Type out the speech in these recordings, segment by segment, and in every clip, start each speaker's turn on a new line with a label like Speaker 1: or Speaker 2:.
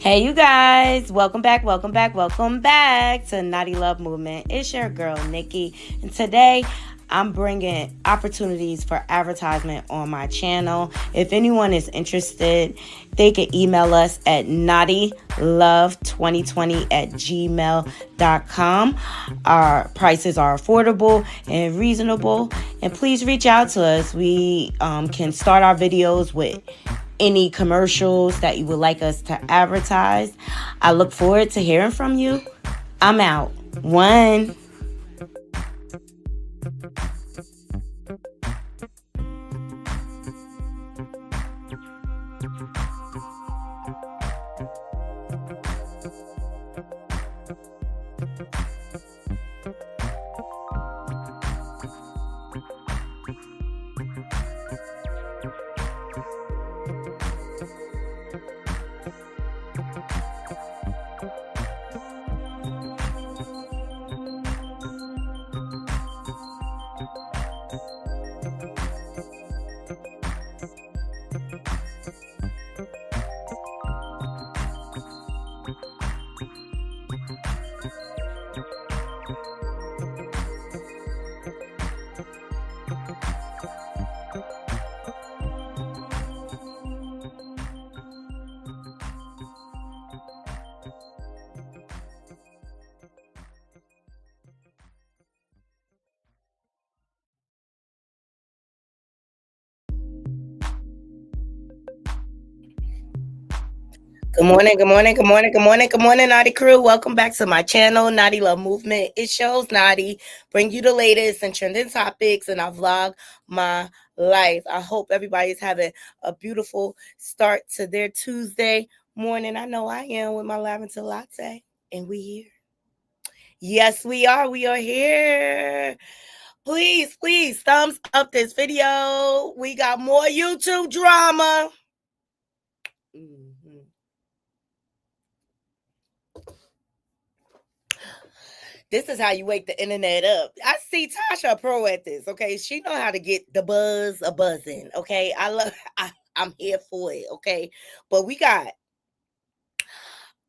Speaker 1: Hey, you guys, welcome back to Naughty Love Movement. It's your girl, Nikki, and today I'm bringing opportunities for advertisement on my channel. If anyone is interested, they can email us at naughtylove2020@gmail.com. Our prices are affordable and reasonable, and please reach out to us. We can start our videos with any commercials that you would like us to advertise. I look forward to hearing from you. I'm out. One. Good morning, Naughty Crew. Welcome back to my channel, Naughty Love Movement. It shows Naughty, bring you the latest and trending topics, and I vlog my life. I hope everybody's having a beautiful start to their Tuesday morning. I know I am with my lavender latte, and we here. Yes, we are. We are here. Please, thumbs up this video. We got more YouTube drama. This is how you wake the internet up. I see Tasha a pro at this. Okay, she know how to get the buzz a buzzing. Okay, I'm here for it. Okay, but we got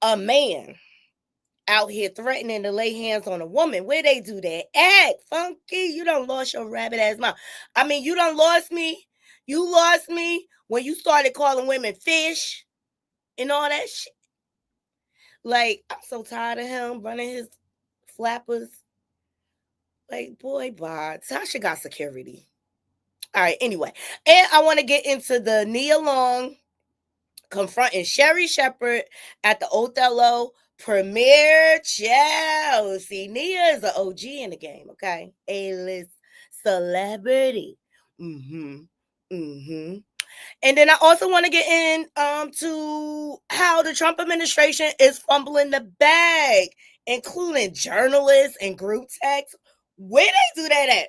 Speaker 1: a man out here threatening to lay hands on a woman. Where they do that? Act funky. You done lost your rabbit ass mouth. I mean, you done lost me. You lost me when you started calling women fish and all that shit. Like, I'm so tired of him running his flappers. Like, boy, bye. Tasha got security. All right, anyway. And I want to get into the Nia Long confronting Sherri Shepard at the Othello premiere. See, Nia is an OG in the game, okay? A-list celebrity. And then I also want to get in to how the Trump administration is fumbling the bag, including journalists and group texts. Where they do that at?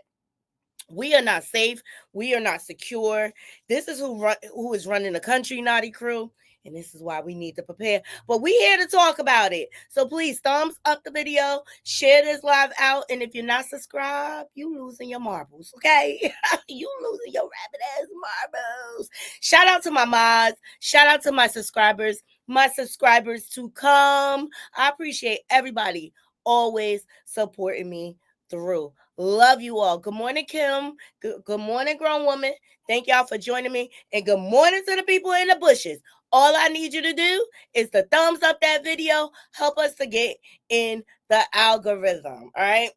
Speaker 1: We are not safe. We are not secure. This is who is running the country, Naughty Crew. And this is why we need to prepare. But we here to talk about it. So please thumbs up the video, share this live out. And if you're not subscribed, you losing your marbles, okay? You losing your rabbit ass marbles. Shout out to my mods. Shout out to my subscribers to come. I appreciate everybody always supporting me through. Love you all. Good morning, Kim. Good morning, grown woman. Thank y'all for joining me. And good morning to the people in the bushes. All I need you to do is to thumbs up that video. Help us to get in the algorithm. All right.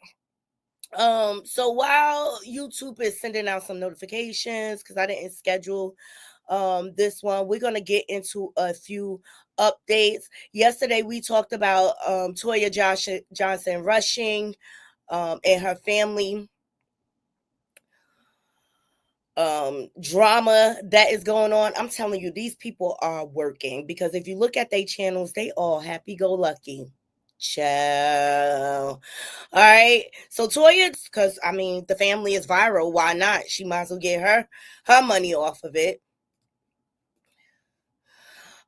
Speaker 1: So while YouTube is sending out some notifications, because I didn't schedule this one, we're gonna get into a few updates. Yesterday we talked about Toya Johnson rushing and her family drama that is going on. I'm telling you, these people are working, because if you look at their channels, they all happy-go-lucky. Ciao. All right. So Toya, because I mean the family is viral, why not? She might as well get her money off of it.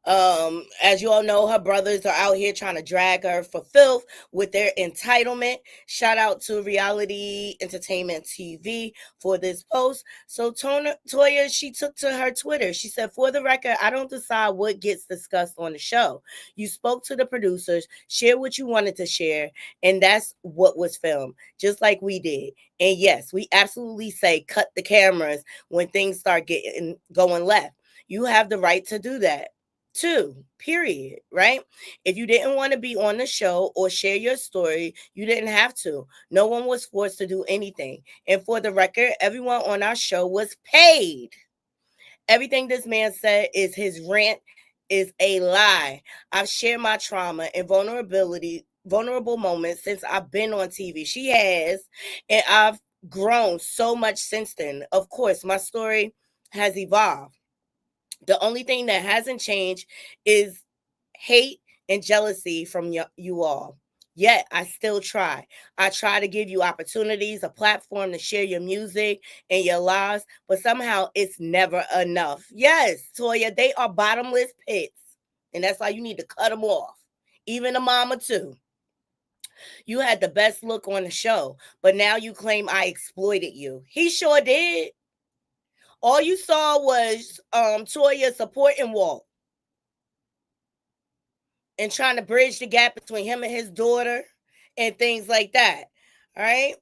Speaker 1: As you all know, her brothers are out here trying to drag her for filth with their entitlement. Shout out to Reality Entertainment TV for this post. So Toya, she took to her Twitter. She said, "For the record, I don't decide what gets discussed on the show. You spoke to the producers, share what you wanted to share, and that's what was filmed, just like we did. And yes, we absolutely say cut the cameras when things start getting going left. You have the right to do that." Two, period, right? If you didn't want to be on the show or share your story, you didn't have to. No one was forced to do anything. And for the record, everyone on our show was paid. Everything this man said is his rant is a lie. I've shared my trauma and vulnerable moments since I've been on TV. She has, and I've grown so much since then. Of course, my story has evolved. The only thing that hasn't changed is hate and jealousy from you all. Yet I still try. I try to give you opportunities, a platform to share your music and your lives, but somehow it's never enough. Yes, Toya, they are bottomless pits, and that's why you need to cut them off. Even the mama too. You had the best look on the show, but now you claim I exploited you. He sure did. All you saw was Toya supporting Walt and trying to bridge the gap between him and his daughter and things like that. All right.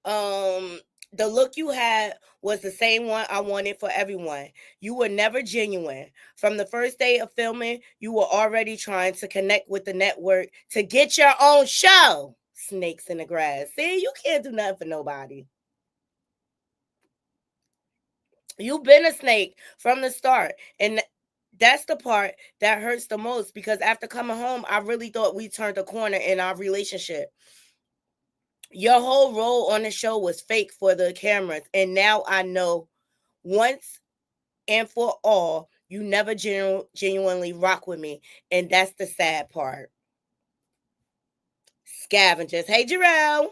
Speaker 1: The look you had was the same one I wanted for everyone. You were never genuine. From the first day of filming, you were already trying to connect with the network to get your own show. Snakes in the grass. See, you can't do nothing for nobody. You've been a snake from the start. And that's the part that hurts the most, because after coming home, I really thought we turned a corner in our relationship. Your whole role on the show was fake for the cameras. And now I know once and for all, you never genuinely rock with me. And that's the sad part. Scavengers. Hey, Jarrell.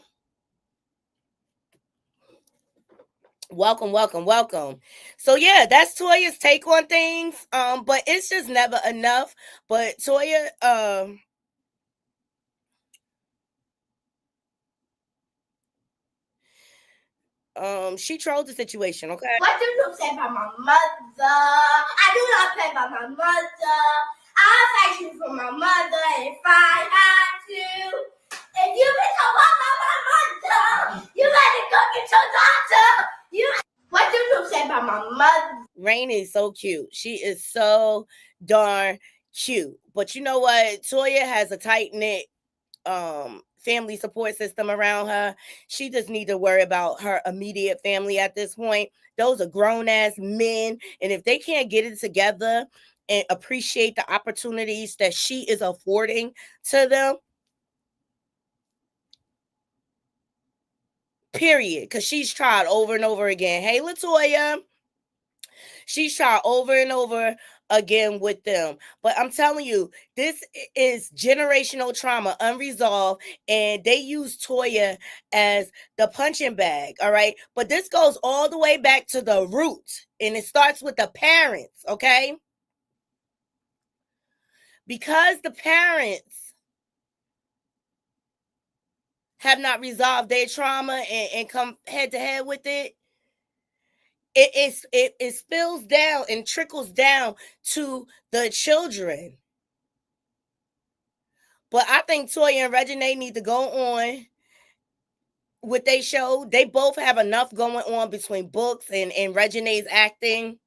Speaker 1: Welcome, welcome, welcome. So yeah, that's Toya's take on things. But it's just never enough. But Toya, she trolled the situation, okay?
Speaker 2: What do you say about my mother? I do not play about my mother. I'll fight you for my mother if I have to. If you been talking about my mother, you better go get your doctor. What do you say about my mother?
Speaker 1: Rain is so cute. She is so darn cute. But you know what? Toya has a tight knit family support system around her. She just need to worry about her immediate family at this point. Those are grown ass men, and if they can't get it together and appreciate the opportunities that she is affording to them, period, because she's tried over and over again. Hey, Latoya, she's tried over and over again with them. But I'm telling you, this is generational trauma, unresolved, and they use Toya as the punching bag. All right. But this goes all the way back to the root, and it starts with the parents. Okay. Because the parents have not resolved their trauma and come head to head with it, it spills down and trickles down to the children. But I think Toya and Regine need to go on with their show. They both have enough going on between books and Regine's acting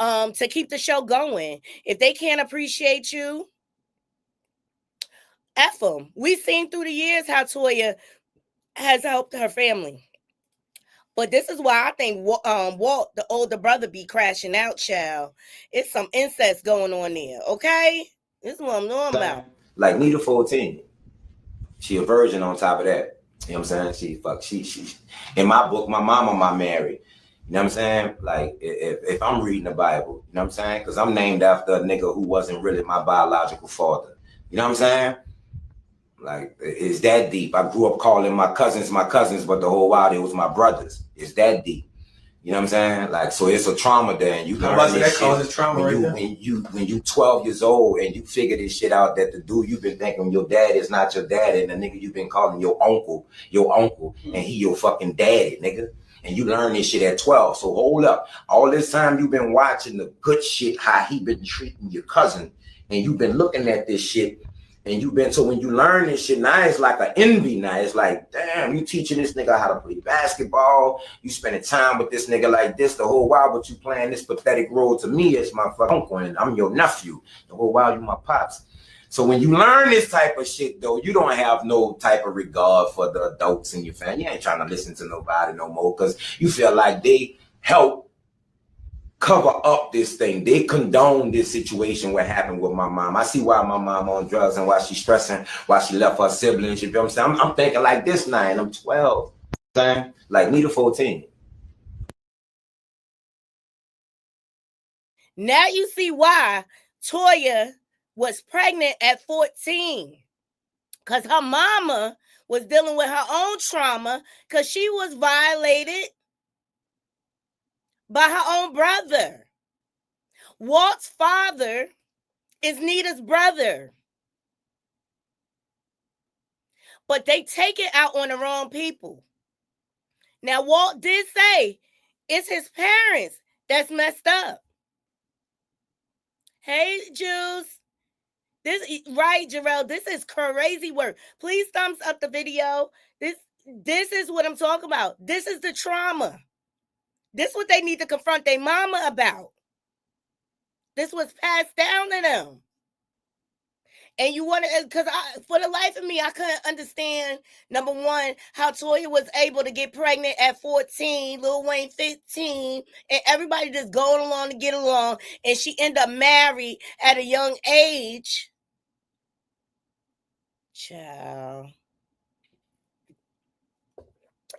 Speaker 1: to keep the show going. If they can't appreciate you, F them. We've seen through the years how Toya has helped her family. But this is why I think Walt, the older brother, be crashing out, child. It's some incest going on there, okay? This is what I'm knowing about.
Speaker 3: Like Nita 14. She a virgin on top of that. You know what I'm saying? She in my book, my mama, my Mary. You know what I'm saying? Like, if I'm reading the Bible, you know what I'm saying? Because I'm named after a nigga who wasn't really my biological father. You know what I'm saying? Like, it's that deep. I grew up calling my cousins, but the whole while it was my brothers. It's that deep. You know what I'm saying? Like, so it's a trauma there, and you learn this
Speaker 4: that
Speaker 3: shit
Speaker 4: causes trauma
Speaker 3: when
Speaker 4: right
Speaker 3: you when you 12 years old and you figure this shit out that the dude you've been thinking your dad is not your dad, and the nigga you've been calling your uncle, and he your fucking daddy, nigga. And you learn this shit at 12. So hold up. All this time you've been watching the good shit, how he been treating your cousin, and you've been looking at this shit. And you've been, so when you learn this shit, now it's like an envy now. It's like, damn, you teaching this nigga how to play basketball. You spending time with this nigga like this the whole while, but you playing this pathetic role to me as my fucking uncle, and I'm your nephew. The whole while you my pops. So when you learn this type of shit, though, you don't have no type of regard for the adults in your family. You ain't trying to listen to nobody no more because you feel like they help cover up this thing. They condone this situation what happened with my mom. I see why my mom on drugs and why she's stressing, why she left her siblings. You feel what I'm saying? I'm thinking like this now, and I'm 12. Like me to 14.
Speaker 1: Now you see why Toya was pregnant at 14. Because her mama was dealing with her own trauma because she was violated by her own brother. Walt's father is Nita's brother. But they take it out on the wrong people. Now, Walt did say it's his parents that's messed up. Hey, Juice. This right, Jarrell. This is crazy work. Please thumbs up the video. This is what I'm talking about. This is the trauma. This is what they need to confront their mama about. This was passed down to them. And you want to, because for the life of me, I couldn't understand, number one, how Toya was able to get pregnant at 14, Lil Wayne 15, and everybody just going along to get along, and she ended up married at a young age. Child.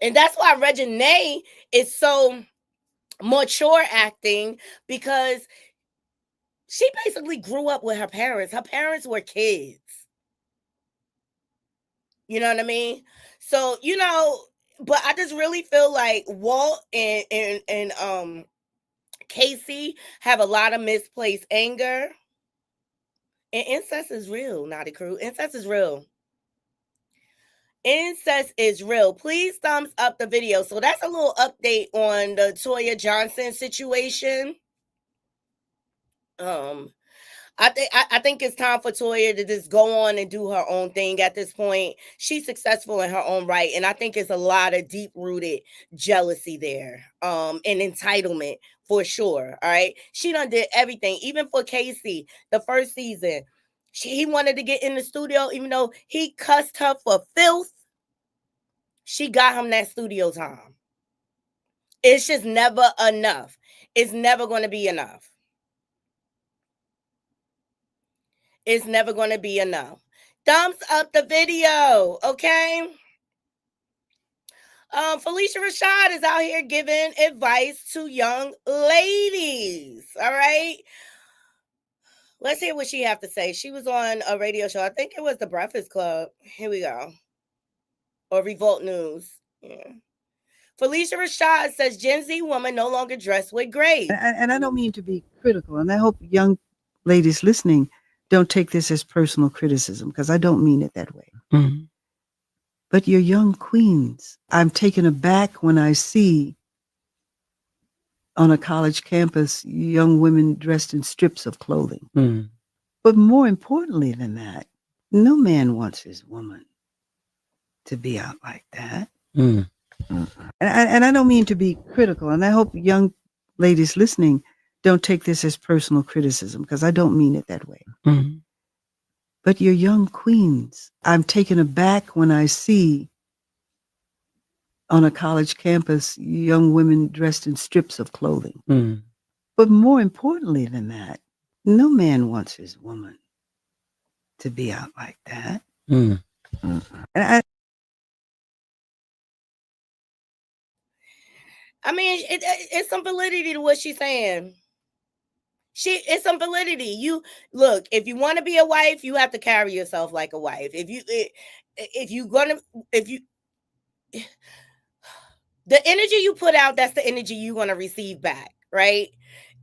Speaker 1: And that's why Reginae is so mature acting, because she basically grew up with her parents. Her parents were kids. You know what I mean? So, but I just really feel like Walt and Casey have a lot of misplaced anger. And incest is real, Naughty Crew. Incest is real. Incest is real. Please thumbs up the video. So that's a little update on the Toya Johnson situation. I think it's time for Toya to just go on and do her own thing at this point. She's successful in her own right, and I think it's a lot of deep-rooted jealousy there, and entitlement for sure. All right, she done did everything, even for Casey. The first season, he wanted to get in the studio, even though he cussed her for filth. She got him that studio time. It's just never enough. It's never going to be enough. It's never going to be enough. Thumbs up the video, okay? Felicia Rashad is out here giving advice to young ladies, all right? Let's hear what she have to say. She was on a radio show. I think it was The Breakfast Club. Here we go. Or Revolt News. Yeah. Felicia Rashad says Gen Z woman no longer dressed with grace.
Speaker 5: And I don't mean to be critical, and I hope young ladies listening don't take this as personal criticism, because I don't mean it that way. Mm-hmm. But you're young queens. I'm taken aback when I see on a college campus young women dressed in strips of clothing. Mm. But more importantly than that, no man wants his woman to be out like that. Mm. And I don't mean to be critical, and I hope young ladies listening don't take this as personal criticism, because I don't mean it that way. Mm-hmm. But you're young queens. I'm taken aback when I see on a college campus young women dressed in strips of clothing. Mm. But more importantly than that, no man wants his woman to be out like that. Mm. And
Speaker 1: I mean, it's some validity to what she's saying. It's some validity. You look, if you want to be a wife, you have to carry yourself like a wife. If you The energy you put out, that's the energy you're going to receive back, right?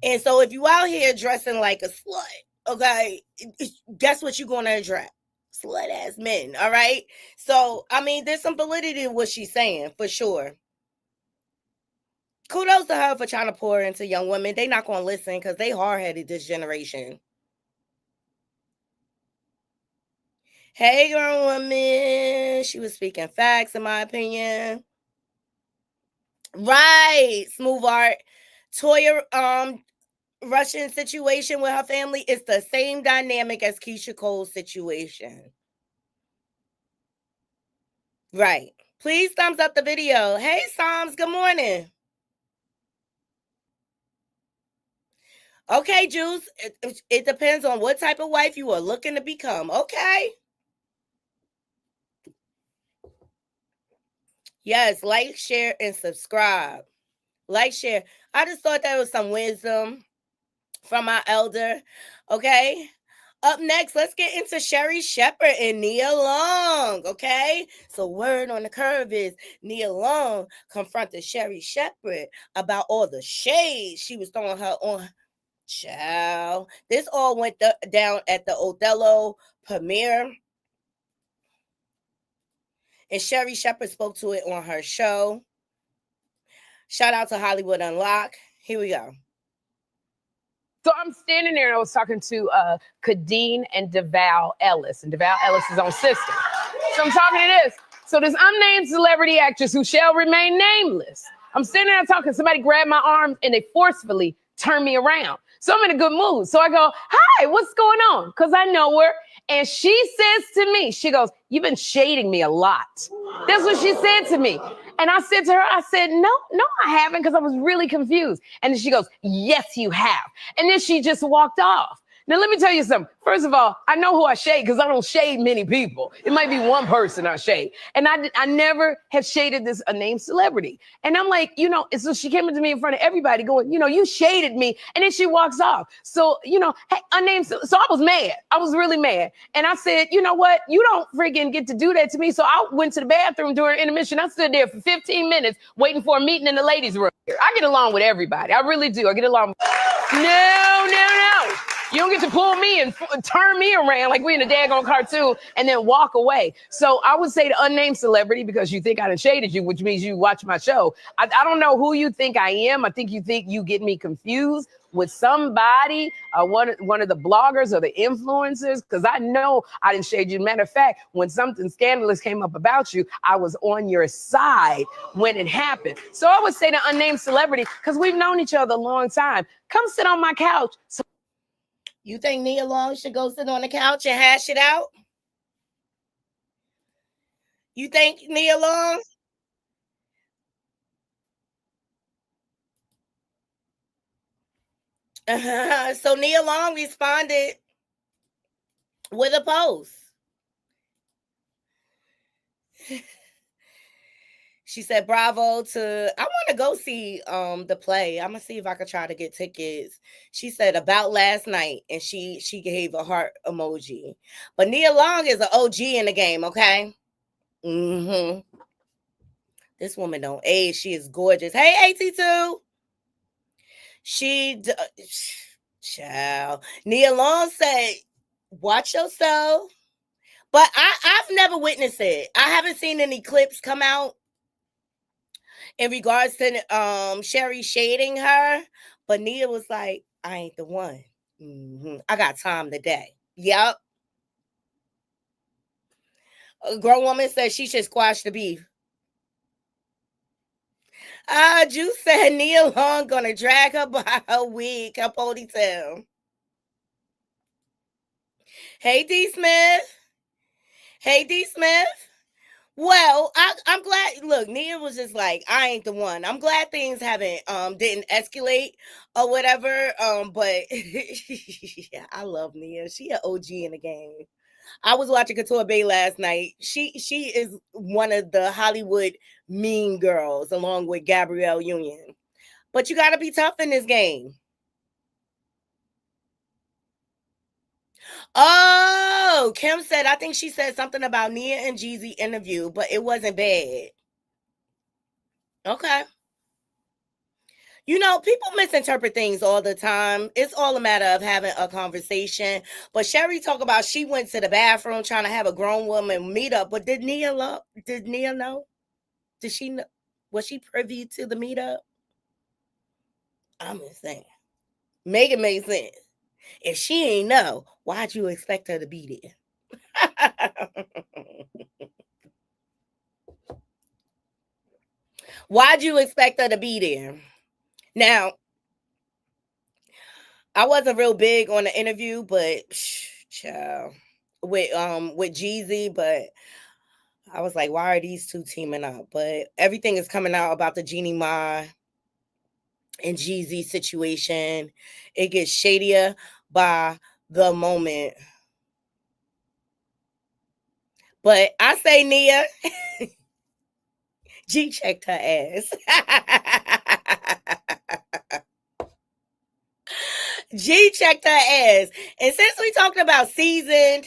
Speaker 1: And so if you out here dressing like a slut, okay, guess what you're going to attract? Slut ass men, all right? So, I mean, there's some validity in what she's saying, for sure. Kudos to her for trying to pour into young women. They not going to listen because they hard-headed this generation. Hey, girl, woman. She was speaking facts, in my opinion. Right, Smooth Art. Toya Russian situation with her family is the same dynamic as Keisha Cole's situation. Right. Please thumbs up the video. Hey, Psalms, good morning. Okay, Juice, it depends on what type of wife you are looking to become. Okay. Yes, like, share, and subscribe. Like, share. I just thought that was some wisdom from our elder. Okay. Up next, let's get into Sherri, Shepard, and Nia Long, okay? So word on the curve is Nia Long confronted Sherri Shepard about all the shade she was throwing her on. Child. This all went down at the Othello premiere. And Sherri Shepard spoke to it on her show. Shout out to Hollywood Unlocked. Here we go.
Speaker 4: So I'm standing there and I was talking to Kadeen and DeVal Ellis. And DeVal Ellis is on Sister. So I'm talking to this. So this unnamed celebrity actress who shall remain nameless. I'm standing there talking. Somebody grabbed my arm and they forcefully turned me around. So I'm in a good mood. So I go, hi, what's going on? Because I know her. And she says to me, she goes, you've been shading me a lot. That's what she said to me. And I said to her, I said, no, I haven't, because I was really confused. And then she goes, yes, you have. And then she just walked off. Now, let me tell you something. First of all, I know who I shade because I don't shade many people. It might be one person I shade. And I never have shaded this unnamed celebrity. And I'm like, so she came into me in front of everybody going, you shaded me. And then she walks off. So, hey, unnamed. So I was mad. I was really mad. And I said, you know what? You don't friggin' get to do that to me. So I went to the bathroom during intermission. I stood there for 15 minutes waiting for a meeting in the ladies' room. I get along with everybody. I really do. I get along. No. You don't get to pull me and turn me around like we in a daggone cartoon and then walk away. So I would say the unnamed celebrity, because you think I done shaded you, which means you watch my show. I don't know who you think I am. I think you get me confused with somebody, one of the bloggers or the influencers, because I know I didn't shade you. Matter of fact, when something scandalous came up about you, I was on your side when it happened. So I would say the unnamed celebrity, because we've known each other a long time. Come sit on my couch. So
Speaker 1: you think Nia Long should go sit on the couch and hash it out? You think Nia Long? So Nia Long responded with a post. She said, bravo to, I want to go see the play. I'm going to see if I can try to get tickets. She said, about last night, and she gave a heart emoji. But Nia Long is an OG in the game, okay? Mm-hmm. This woman don't age. She is gorgeous. Hey, AT2. Child. Nia Long said, watch yourself. But I've never witnessed it. I haven't seen any clips come out in regards to Sherri shading her, but Nia was like, I ain't the one. Mm-hmm. I got time today. Yep. A grown woman said she should squash the beef. Juice said Nia Long gonna drag her by her wig, her ponytail. Hey, D. Smith. Hey, D. Smith. Well, I'm glad. Look, Nia was just like, I ain't the one. I'm glad things didn't escalate or whatever. But yeah, I love Nia. She an OG in the game. I was watching Couture Bay last night. She is one of the Hollywood mean girls, along with Gabrielle Union. But you got to be tough in this game. Oh, Kim said, I think she said something about Nia and Jeezy interview, but it wasn't bad. Okay. You know, people misinterpret things all the time. It's all a matter of having a conversation. But Sherri talk about she went to the bathroom trying to have a grown woman meet up. But did Nia know? Did she know? Was she privy to the meetup? I'm just saying. Make it make sense. If she ain't know, why'd you expect her to be there? Why'd you expect her to be there? Now, I wasn't real big on the interview, but child, with Jeezy, but I was like, why are these two teaming up? But everything is coming out about the Jeannie Ma and Jeezy situation. It gets shadier by the moment. But I say, Nia, G checked her ass. G checked her ass. And since we talked about seasoned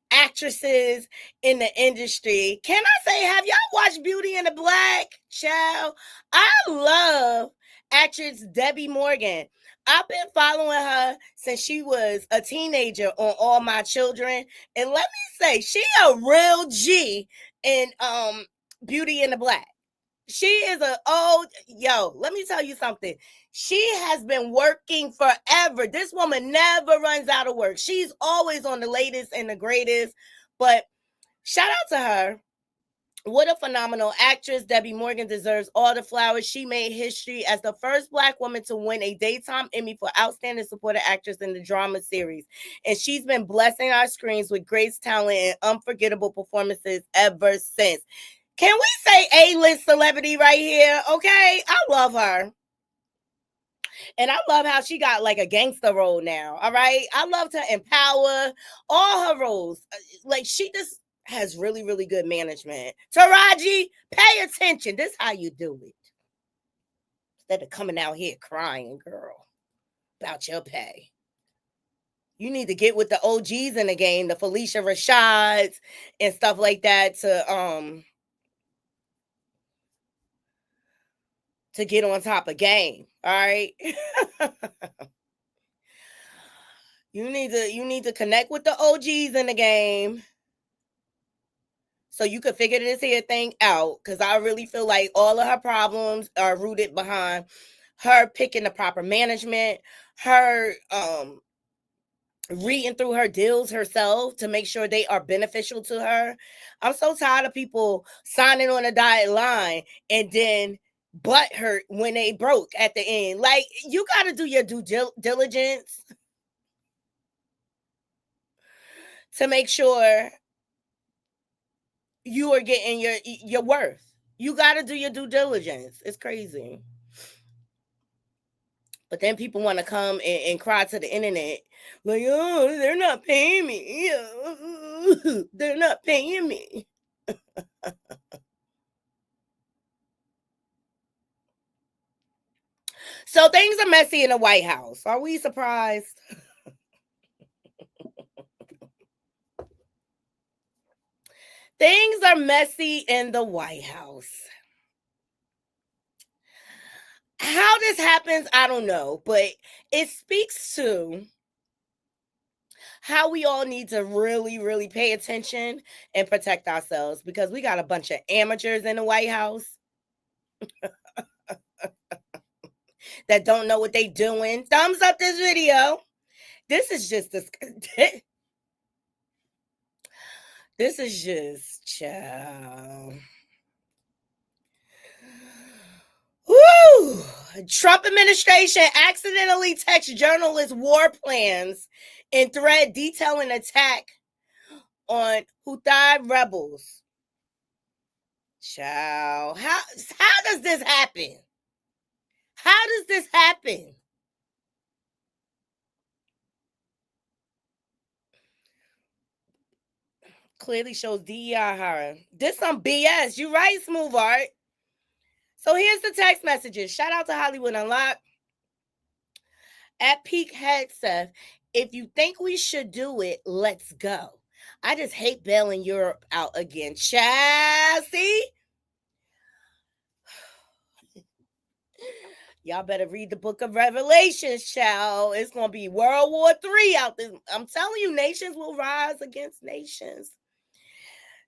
Speaker 1: actresses in the industry, can I say, have y'all watched Beauty and the Black? Child, I love actress Debbie Morgan. I've been following her since she was a teenager on All My Children. And let me say, she a real G in Beauty and the Black. She is let me tell you something. She has been working forever. This woman never runs out of work. She's always on the latest and the greatest. But shout out to her. What a phenomenal actress. Debbie Morgan deserves all the flowers. She made history as the first Black woman to win a Daytime Emmy for Outstanding Supporting Actress in the Drama Series. And she's been blessing our screens with great talent and unforgettable performances ever since. Can we say A-list celebrity right here? Okay, I love her. And I love how she got like a gangster role now. All right. I love to empower all her roles. Like she just has really, really good management. Taraji, pay attention. This is how you do it. Instead of coming out here crying, girl, about your pay. You need to get with the OGs in the game, the Felicia Rashads and stuff like that to get on top of game. All right. You need to connect with the OGs in the game so you could figure this here thing out. Because I really feel like all of her problems are rooted behind her picking the proper management, her reading through her deals herself to make sure they are beneficial to her. I'm so tired of people signing on a dotted line and then butt hurt when they broke at the end. Like, you got to do your due diligence to make sure you are getting your worth. You got to do your due diligence. It's crazy. But then people want to come and cry to the internet like, oh, they're not paying me. They're not paying me. So things are messy in the White House. Are we surprised? Things are messy in the White House. How this happens, I don't know, but it speaks to how we all need to really, really pay attention and protect ourselves because we got a bunch of amateurs in the White House that don't know what they doing. Thumbs up this video. This is just this is just child. Woo! Trump administration accidentally text journalists war plans in thread detailing attack on Houthi rebels. Child, how does this happen? How does this happen? Clearly shows DEI hiring. This some BS. You right, Smooth Art. So here's the text messages. Shout out to Hollywood Unlocked. At Peak Headseth, if you think we should do it, let's go. I just hate bailing Europe out again. Child, see? Y'all better read the book of Revelations, child. It's going to be World War III out there. I'm telling you, nations will rise against nations.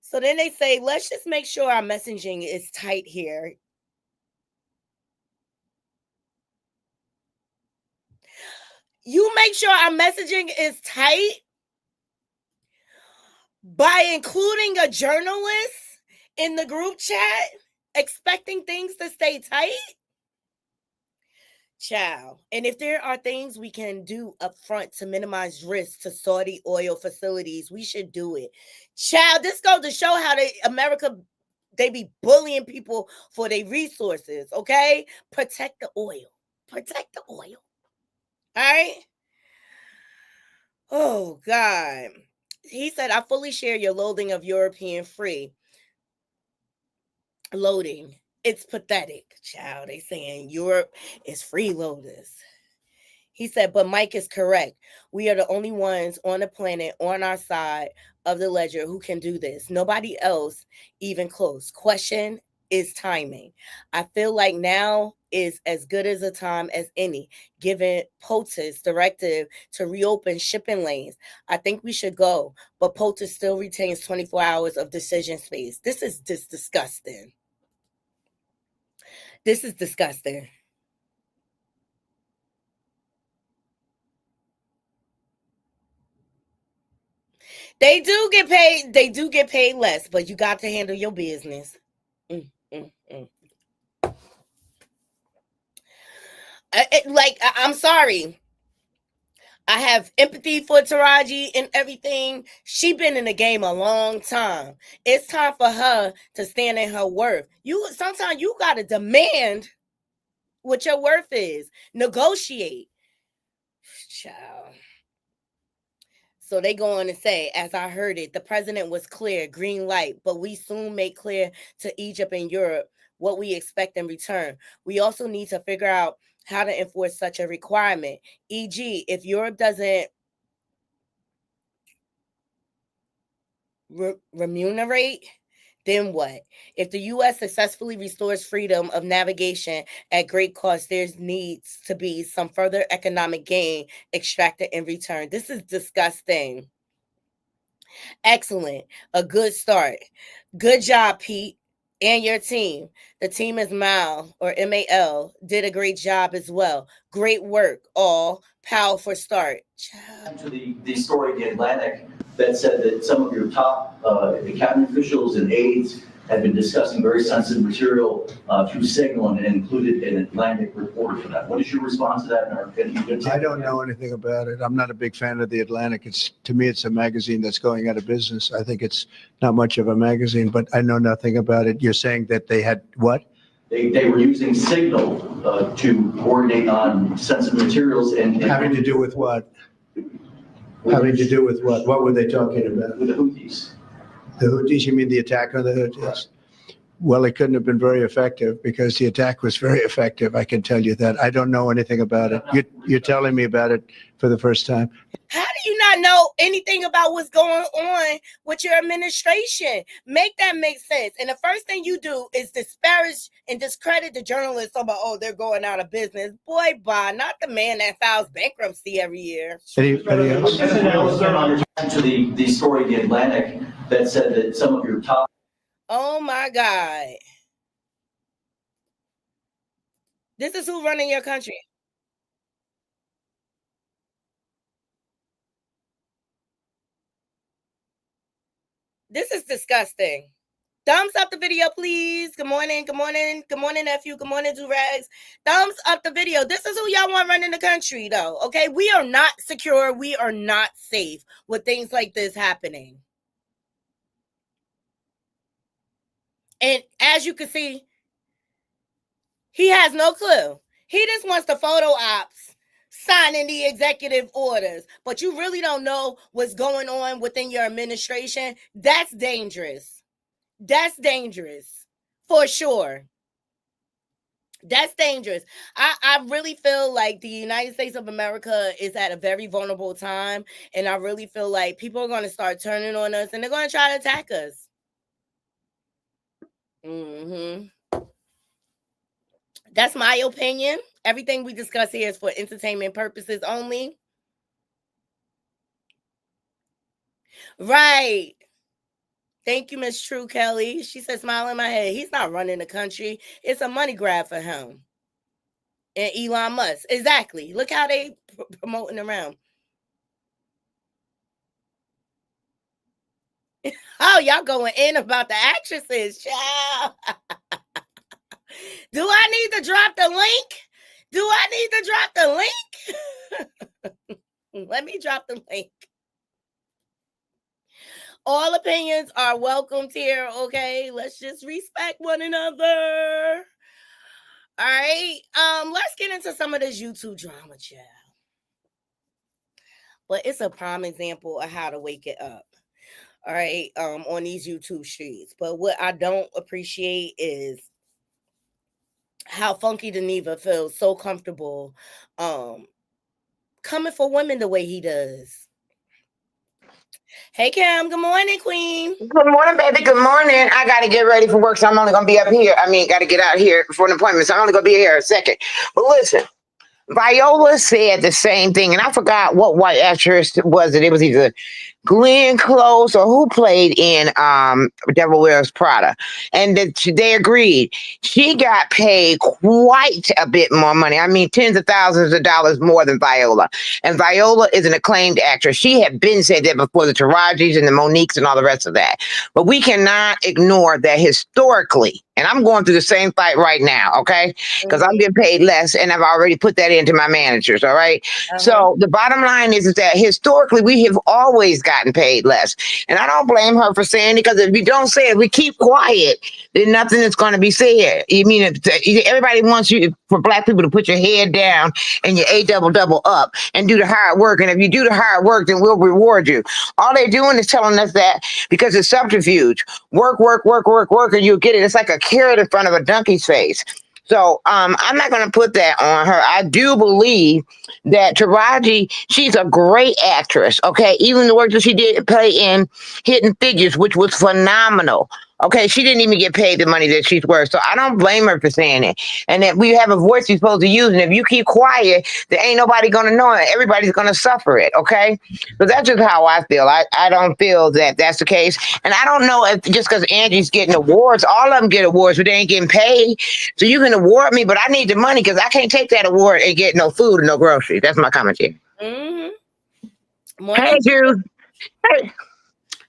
Speaker 1: So then they say, let's just make sure our messaging is tight here. You make sure our messaging is tight by including a journalist in the group chat, expecting things to stay tight. Child. And if there are things we can do up front to minimize risk to Saudi oil facilities, we should do it. Child, this goes to show how America, they be bullying people for their resources, okay? Protect the oil. Protect the oil. All right? Oh, God. He said, I fully share your loathing of European free. Loading. It's pathetic, child. They saying Europe is freeloaders. He said, but Mike is correct. We are the only ones on the planet on our side of the ledger who can do this. Nobody else even close. Question is timing. I feel like now is as good as a time as any, given POTUS directive to reopen shipping lanes. I think we should go, but POTUS still retains 24 hours of decision space. This is just disgusting. This is disgusting. They do get paid. They do get paid less, but you got to handle your business. I'm sorry. I have empathy for Taraji and everything. She been in the game a long time. It's time for her to stand in her worth. Sometimes you gotta demand what your worth is. Negotiate. Child. So they go on to say, as I heard it, the president was clear, green light, but we soon make clear to Egypt and Europe what we expect in return. We also need to figure out how to enforce such a requirement. E.g., if Europe doesn't remunerate, then what? If the U.S. successfully restores freedom of navigation at great cost, there needs to be some further economic gain extracted in return. This is disgusting. Excellent. A good start. Good job, Pete, and your team. The team is MAL or MAL did a great job as well. Great work, all. Powerful start.
Speaker 6: To the story in the Atlantic that said that some of your top cabinet officials and aides had been discussing very sensitive material through Signal and included an Atlantic reporter for that. What is your response to that?
Speaker 7: I don't know anything about it. I'm not a big fan of the Atlantic. To me, it's a magazine that's going out of business. I think it's not much of a magazine, but I know nothing about it. You're saying that they had what?
Speaker 6: They were using Signal to coordinate on sensitive materials and
Speaker 7: having to do with what? Having to do with what? What were they talking about?
Speaker 6: With the Houthis.
Speaker 7: The Houthis? You mean the attack on the Houthis? Right. Well, it couldn't have been very effective because the attack was very effective. I can tell you that. I don't know anything about it. You're telling me about it for the first time.
Speaker 1: How do you not know anything about what's going on with your administration? Make that make sense. And the first thing you do is disparage and discredit the journalists about, oh, they're going out of business. Boy, bye. Not the man that files bankruptcy every year.
Speaker 7: Anybody else?
Speaker 6: To the story in the Atlantic that said that some of your top.
Speaker 1: Oh my God. This is who running your country. This is disgusting. Thumbs up the video, please. Good morning, good morning, good morning, nephew. Good morning, Durags. Thumbs up the video. This is who y'all want running the country, though. Okay, we are not secure. We are not safe with things like this happening. And as you can see, he has no clue. He just wants the photo ops signing the executive orders, but you really don't know what's going on within your administration. That's dangerous. That's dangerous for sure. That's dangerous. I really feel like the United States of America is at a very vulnerable time, and I really feel like people are going to start turning on us, and they're going to try to attack us. That's my opinion. Everything we discuss here is for entertainment purposes only. Right. Thank you, Miss True Kelly. She said, smile in my head. He's not running the country. It's a money grab for him. And Elon Musk. Exactly. Look how they promoting around. Oh, y'all going in about the actresses. Child. Do I need to drop the link? Do I need to drop the link? Let me drop the link. All opinions are welcomed here, okay? Let's just respect one another. All right. Let's get into some of this YouTube drama, child. But it's a prime example of how to wake it up. All right, on these YouTube streets. But what I don't appreciate is how Funky Dineva feels so comfortable coming for women the way he does. Hey, Cam. Good morning, Queen.
Speaker 8: Good morning, baby. Good morning. I got to get ready for work, so I'm only going to be up here. Got to get out here for an appointment, so I'm only going to be here a second. But listen, Viola said the same thing, and I forgot what white actress was it. It was either Glenn Close or who played in Devil Wears Prada, and they agreed she got paid quite a bit more money. Tens of thousands of dollars more than Viola. And Viola is an acclaimed actress. She had been said that before, the Tarajis and the Moniques and all the rest of that. But we cannot ignore that historically. And I'm going through the same fight right now, okay? Because I'm getting paid less, and I've already put that into my managers, all right? So the bottom line is that historically, we have always gotten paid less. And I don't blame her for saying it, because if you don't say it, we keep quiet, then nothing is going to be said. Everybody wants you, for Black people, to put your head down and your double up and do the hard work. And if you do the hard work, then we'll reward you. All they're doing is telling us that because it's subterfuge. Work, and you'll get it. It's like a carrot in front of a donkey's face. So I'm not going to put that on her. I do believe that Taraji, she's a great actress, okay? Even the work that she did play in Hidden Figures, which was phenomenal. Okay, she didn't even get paid the money that she's worth. So I don't blame her for saying it. And that we have a voice we're supposed to use. And if you keep quiet, there ain't nobody going to know it. Everybody's going to suffer it, okay? So that's just how I feel. I don't feel that that's the case. And I don't know if just because Angie's getting awards, all of them get awards, but they ain't getting paid. So you can award me, but I need the money because I can't take that award and get no food or no groceries. That's my commentary.
Speaker 1: Mm-hmm.
Speaker 8: Hey, Jude. Hey.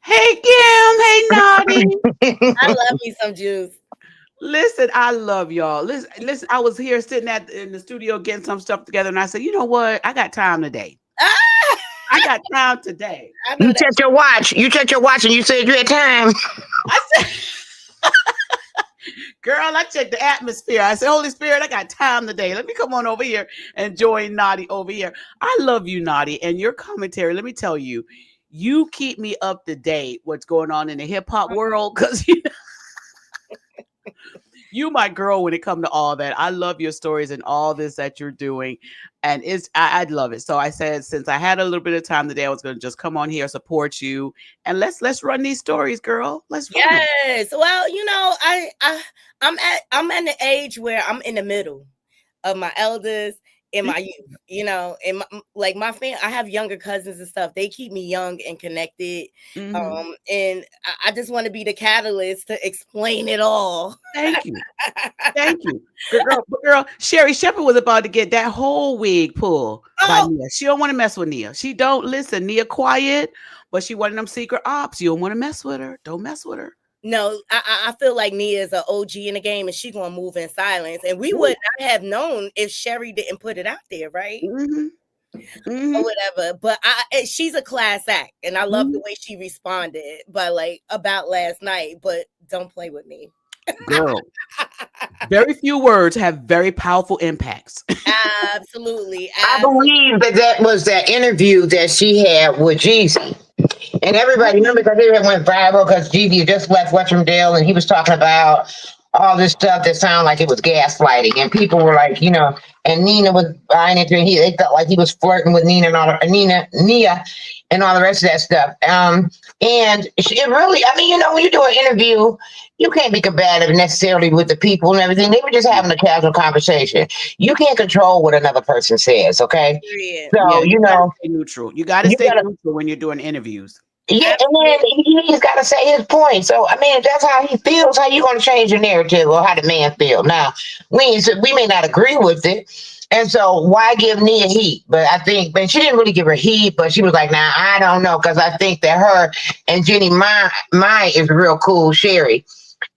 Speaker 9: Hey, Kim. Hey, Naughty.
Speaker 1: I love me some juice.
Speaker 9: Listen, I love y'all. Listen. I was here sitting in the studio getting some stuff together, and I said, you know what? I got time today. I got time today.
Speaker 8: You checked your watch. And you said you had time.
Speaker 9: I said, girl, I checked the atmosphere. I said, Holy Spirit, I got time today. Let me come on over here and join Naughty over here. I love you, Naughty, and your commentary. Let me tell you. You keep me up to date what's going on in the hip hop world, because you my girl when it comes to all that. I love your stories and all this that you're doing, and I'd love it. So I said, since I had a little bit of time today, I was going to just come on here, support you, and let's run these stories, girl. Let's run them.
Speaker 1: Yes. Well, I'm at the age where I'm in the middle of my elders in my youth, and my family, I have younger cousins and stuff. They keep me young and connected.
Speaker 9: Mm-hmm.
Speaker 1: And I just want to be the catalyst to explain it all.
Speaker 9: Thank you. Thank you. Girl, Sherri, Shepard was about to get that whole wig pulled by Nia. She don't want to mess with Nia. She don't listen. Nia quiet, but she one of them secret ops. You don't want to mess with her. Don't mess with her.
Speaker 1: No, I feel like Nia is an OG in the game, and she's gonna move in silence. And we would not have known if Sherri didn't put it out there, right?
Speaker 9: Mm-hmm.
Speaker 1: Or whatever. But she's a class act, and I love the way she responded. But about last night. But don't play with me,
Speaker 9: girl. Very few words have very powerful impacts.
Speaker 1: Absolutely.
Speaker 8: I believe that was that interview that she had with Jeezy. And everybody, remember, because it went viral because Jeezy just left Western Dale and he was talking about all this stuff that sounded like it was gaslighting. And people were like, and Nina was buying into it. They felt like he was flirting with Nia. and all the rest of that stuff. And it really, I mean, you know, when you do an interview, you can't be combative necessarily with the people and everything. They were just having a casual conversation. You can't control what another person says, okay?
Speaker 1: Period.
Speaker 9: Yeah,
Speaker 8: So, you
Speaker 9: gotta
Speaker 8: know,
Speaker 9: stay neutral. You got to
Speaker 8: you
Speaker 9: stay
Speaker 8: gotta,
Speaker 9: neutral when you're doing interviews.
Speaker 8: yeah, and then he's got to say his point. So, I mean, if that's how he feels, how you going to change your narrative or how the man feel? Now, we may not agree with it. And so why give Nia heat? But I think, but she didn't really give her heat, but she was like, nah, I don't know. Cause I think that her and Jenny Mai is real cool, Sherri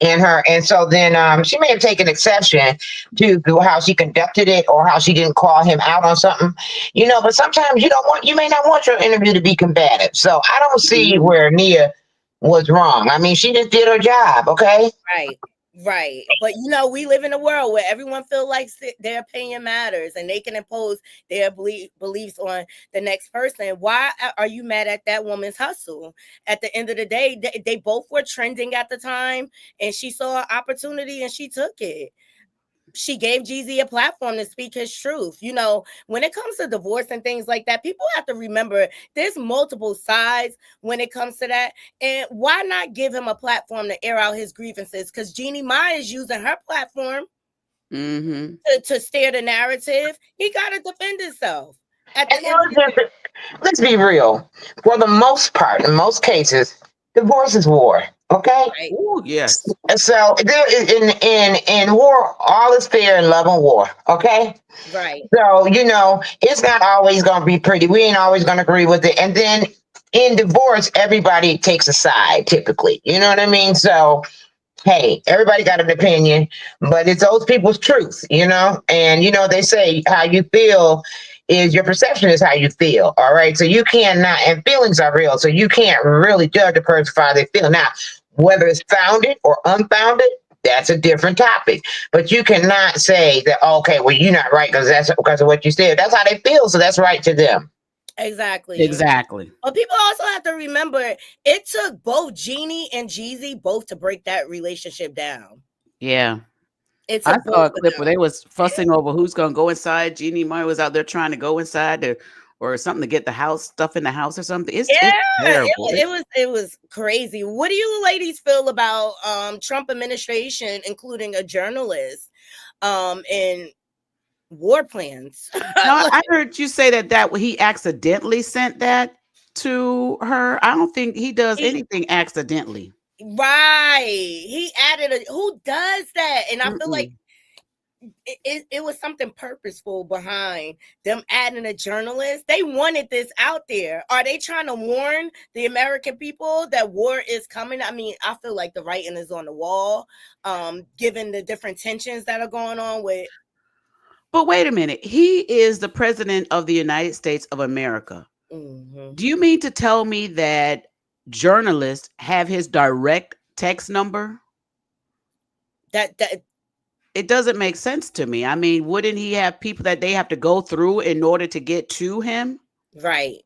Speaker 8: and her. And so then she may have taken exception to how she conducted it or how she didn't call him out on something, you know, but sometimes you may not want your interview to be combative. So I don't see where Nia was wrong. I mean, she just did her job. Okay.
Speaker 1: Right. Right. But you know, we live in a world where everyone feels like their opinion matters and they can impose their beliefs on the next person. Why are you mad at that woman's hustle? At the end of the day, they both were trending at the time and she saw an opportunity and she took it. She gave Jeezy a platform to speak his truth. You know, when it comes to divorce and things like that, people have to remember there's multiple sides when it comes to that. And why not give him a platform to air out his grievances? Because Jeannie Mai is using her platform to steer the narrative. He got to defend himself. At the
Speaker 8: And
Speaker 1: end of the day.
Speaker 8: let's be real. For the most part, in most cases, divorce is war. Okay.
Speaker 1: Right.
Speaker 9: Oh, yes.
Speaker 8: So there is in war, all is fair in love and war. Okay.
Speaker 1: Right.
Speaker 8: So, you know, it's not always going to be pretty. We ain't always going to agree with it. And then in divorce, everybody takes a side typically. You know what I mean? So, hey, everybody got an opinion, but it's those people's truth, you know? And, you know, they say how you feel is your perception is how you feel. All right. So you cannot, and feelings are real. So you can't really judge a person for how they feel. Now, whether it's founded or unfounded, that's a different topic. But you cannot say that, okay, well, you're not right because of what you said. That's how they feel. So that's right to them.
Speaker 1: Exactly.
Speaker 9: Exactly.
Speaker 1: But people also have to remember it took both Jeannie and Jeezy both to break that relationship down.
Speaker 9: Yeah.
Speaker 1: I
Speaker 9: saw a clip where they was fussing over who's going to go inside. Jeannie Mai was out there trying to go inside or something to get the house stuff in the house or something. It's terrible.
Speaker 1: It was crazy. What do you ladies feel about Trump administration, including a journalist, and war plans?
Speaker 9: No, I heard you say that he accidentally sent that to her. I don't think he does anything accidentally.
Speaker 1: Right. He added who does that? And I feel like it was something purposeful behind them adding a journalist. They wanted this out there. Are they trying to warn the American people that war is coming? I mean, I feel like the writing is on the wall, given the different tensions that are going on with.
Speaker 9: But wait a minute. He is the president of the United States of America. Do you mean to tell me that journalists have his direct text number?
Speaker 1: That
Speaker 9: it doesn't make sense to me. I mean, wouldn't he have people that they have to go through in order to get to him?
Speaker 1: Right.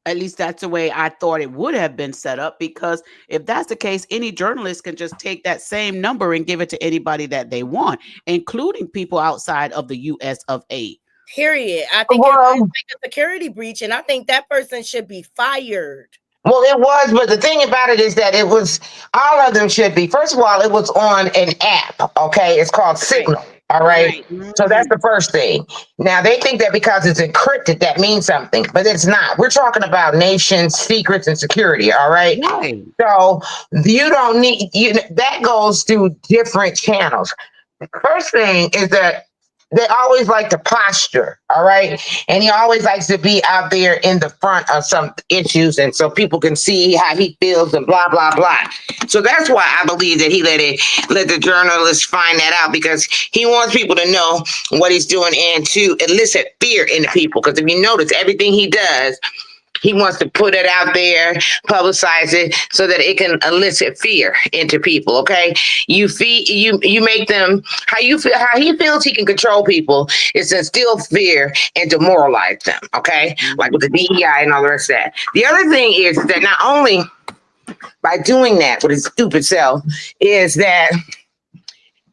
Speaker 9: At least that's the way I thought it would have been set up, because if that's the case, any journalist can just take that same number and give it to anybody that they want, including people outside of the US of A.
Speaker 1: Period. I think it's like a security breach, and I think that person should be fired.
Speaker 8: Well, it was, but the thing about it is that it was, all of them should be. First of all, it was on an app, okay? It's called Signal, all right? So that's the first thing. Now, they think that because it's encrypted, that means something, but it's not. We're talking about nations, secrets, and security, all right? So you don't need, that goes through different channels. The first thing is that they always like to posture, all right? And he always likes to be out there in the front of some issues, and so people can see how he feels and blah, blah, blah. So that's why I believe that he let the journalists find that out, because he wants people to know what he's doing and to elicit fear in the people. Because if you notice, everything he does, he wants to put it out there, publicize it, so that it can elicit fear into people. Okay, you make them how you feel. How he feels he can control people is to instill fear and demoralize them. Okay, like with the DEI and all the rest of that. The other thing is that not only by doing that with his stupid self, is that